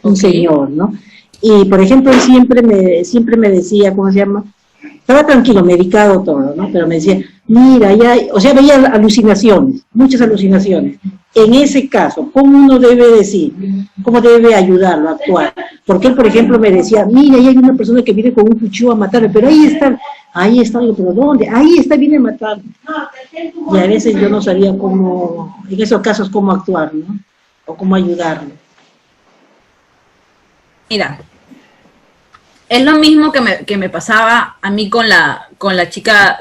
B: un señor, ¿no? Y, por ejemplo, él siempre me decía, ¿cómo se llama? Estaba tranquilo, medicado todo, ¿no? Pero me decía, mira, veía alucinaciones, muchas alucinaciones. En ese caso, ¿cómo uno debe decir? ¿Cómo debe ayudarlo a actuar? Porque él, por ejemplo, me decía, mira, ahí hay una persona que viene con un cuchillo a matarme, pero ahí está, digo, ¿pero dónde? Ahí está, viene a matarme. Y a veces yo no sabía cómo, en esos casos, cómo actuar, ¿no? O cómo ayudarlo.
A: Mira, es lo mismo que me pasaba a mí con la chica,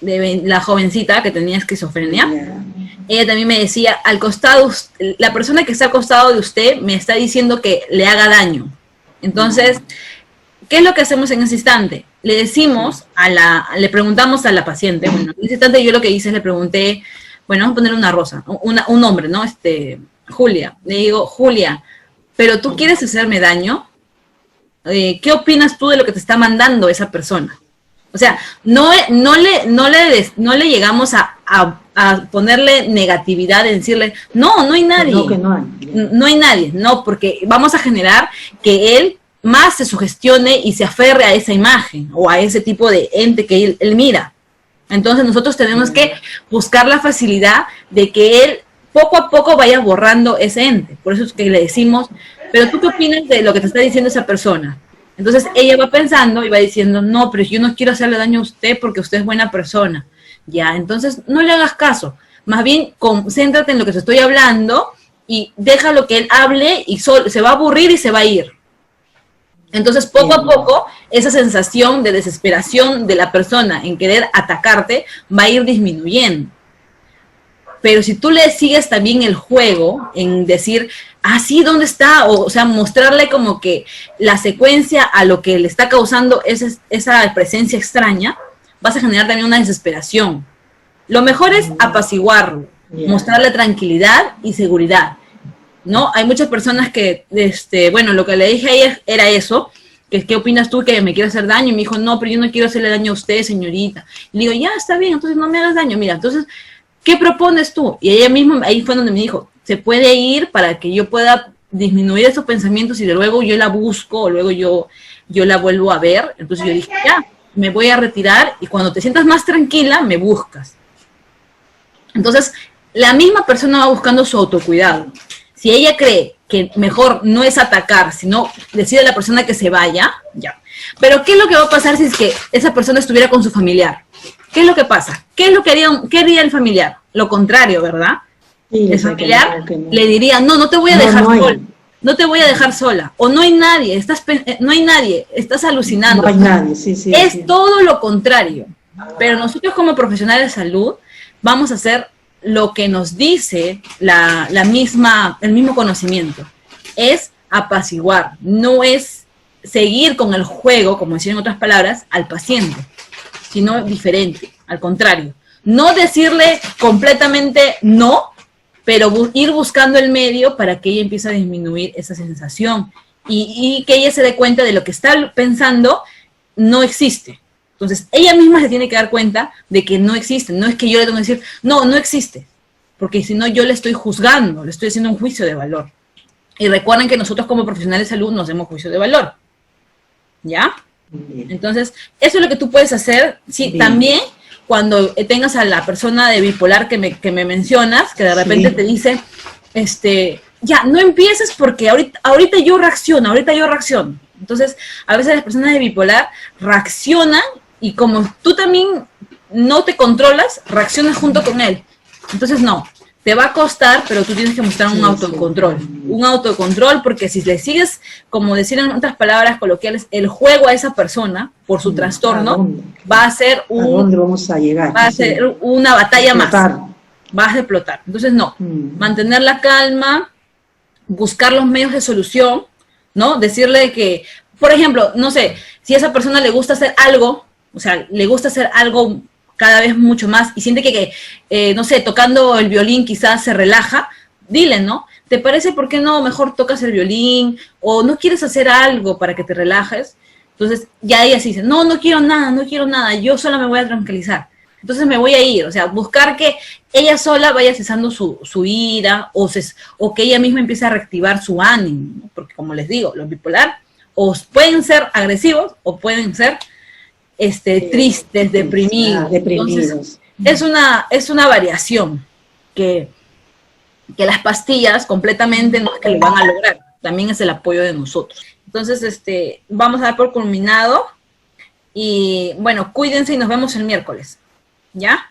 A: la jovencita que tenía esquizofrenia. Ella también me decía, al costado, la persona que está al costado de usted me está diciendo que le haga daño. Entonces, ¿qué es lo que hacemos en ese instante? Le decimos le preguntamos a la paciente, bueno, en ese instante yo lo que hice es le pregunté, bueno, vamos a poner una Rosa, un nombre, ¿no? Julia. Le digo, Julia, ¿pero tú quieres hacerme daño? ¿Qué opinas tú de lo que te está mandando esa persona? O sea, no le llegamos a ponerle negatividad, en decirle, no hay nadie. No, que no hay. No hay nadie, no, porque vamos a generar que él más se sugestione y se aferre a esa imagen o a ese tipo de ente que él mira. Entonces nosotros tenemos que buscar la facilidad de que él poco a poco vaya borrando ese ente. Por eso es que le decimos, pero ¿tú qué opinas de lo que te está diciendo esa persona? Entonces ella va pensando y va diciendo, no, pero yo no quiero hacerle daño a usted porque usted es buena persona. Ya, entonces no le hagas caso. Más bien, concéntrate en lo que te estoy hablando y déjalo que él hable y se va a aburrir y se va a ir. Entonces, poco a poco, esa sensación de desesperación de la persona en querer atacarte va a ir disminuyendo. Pero si tú le sigues también el juego en decir, sí, ¿dónde está? O sea, mostrarle como que la secuencia a lo que le está causando esa presencia extraña, vas a generar también una desesperación. Lo mejor es apaciguarlo, mostrarle tranquilidad y seguridad, ¿no? Hay muchas personas que, bueno, lo que le dije a ella era eso, que ¿qué opinas tú que me quiere hacer daño? Y me dijo, no, pero yo no quiero hacerle daño a usted, señorita. Y le digo, ya, está bien, entonces no me hagas daño. Mira, entonces, ¿qué propones tú? Y ella misma, ahí fue donde me dijo, se puede ir para que yo pueda disminuir esos pensamientos y de luego yo la busco o luego yo la vuelvo a ver. Entonces yo dije, ya, me voy a retirar y cuando te sientas más tranquila, me buscas. Entonces, la misma persona va buscando su autocuidado. Si ella cree que mejor no es atacar, sino decide a la persona que se vaya, ya. Pero ¿qué es lo que va a pasar si es que esa persona estuviera con su familiar? ¿Qué es lo que pasa? ¿Qué haría el familiar? Lo contrario, ¿verdad? Sí, el familiar le diría, no te voy a dejar sola. No te voy a dejar sola. O no hay nadie, estás alucinando. No hay nadie, sí. Es todo lo contrario. Pero nosotros como profesionales de salud vamos a hacer lo que nos dice el mismo conocimiento. Es apaciguar, no es seguir con el juego, como decían en otras palabras, al paciente, sino diferente, al contrario. No decirle completamente no, pero ir buscando el medio para que ella empiece a disminuir esa sensación y que ella se dé cuenta de lo que está pensando no existe. Entonces, ella misma se tiene que dar cuenta de que no existe. No es que yo le tengo que decir, no, no existe. Porque si no, yo le estoy juzgando, le estoy haciendo un juicio de valor. Y recuerden que nosotros como profesionales de salud nos hacemos juicio de valor. ¿Ya? Entonces, eso es lo que tú puedes hacer. Sí, también cuando tengas a la persona de bipolar que me mencionas, que de repente te dice, ya, no empieces porque ahorita yo reacciono. Entonces, a veces las personas de bipolar reaccionan y como tú también no te controlas, reaccionas junto con él. Entonces, no, te va a costar, pero tú tienes que mostrar un autocontrol. Un autocontrol porque si le sigues, como decir en otras palabras coloquiales, el juego a esa persona por su trastorno, va a ser ¿a dónde vamos a llegar? Va a ser una batalla más. Vas a explotar. Entonces, no, mantener la calma, buscar los medios de solución, ¿no? Decirle que, por ejemplo, no sé, si a esa persona le gusta hacer algo, o sea, le gusta hacer algo cada vez mucho más y siente que no sé, tocando el violín quizás se relaja, dile, ¿no? ¿Te parece por qué no mejor tocas el violín? ¿O no quieres hacer algo para que te relajes? Entonces, ya ella se dice, no quiero nada, yo sola me voy a tranquilizar. Entonces me voy a ir, o sea, buscar que ella sola vaya cesando su ira o que ella misma empiece a reactivar su ánimo, ¿no? Porque como les digo, los bipolar o pueden ser agresivos o pueden ser tristes, deprimidos. Entonces, es una variación que las pastillas completamente no es que lo van a lograr, también es el apoyo de nosotros. Entonces, vamos a dar por culminado y bueno, cuídense y nos vemos el miércoles. ¿Ya?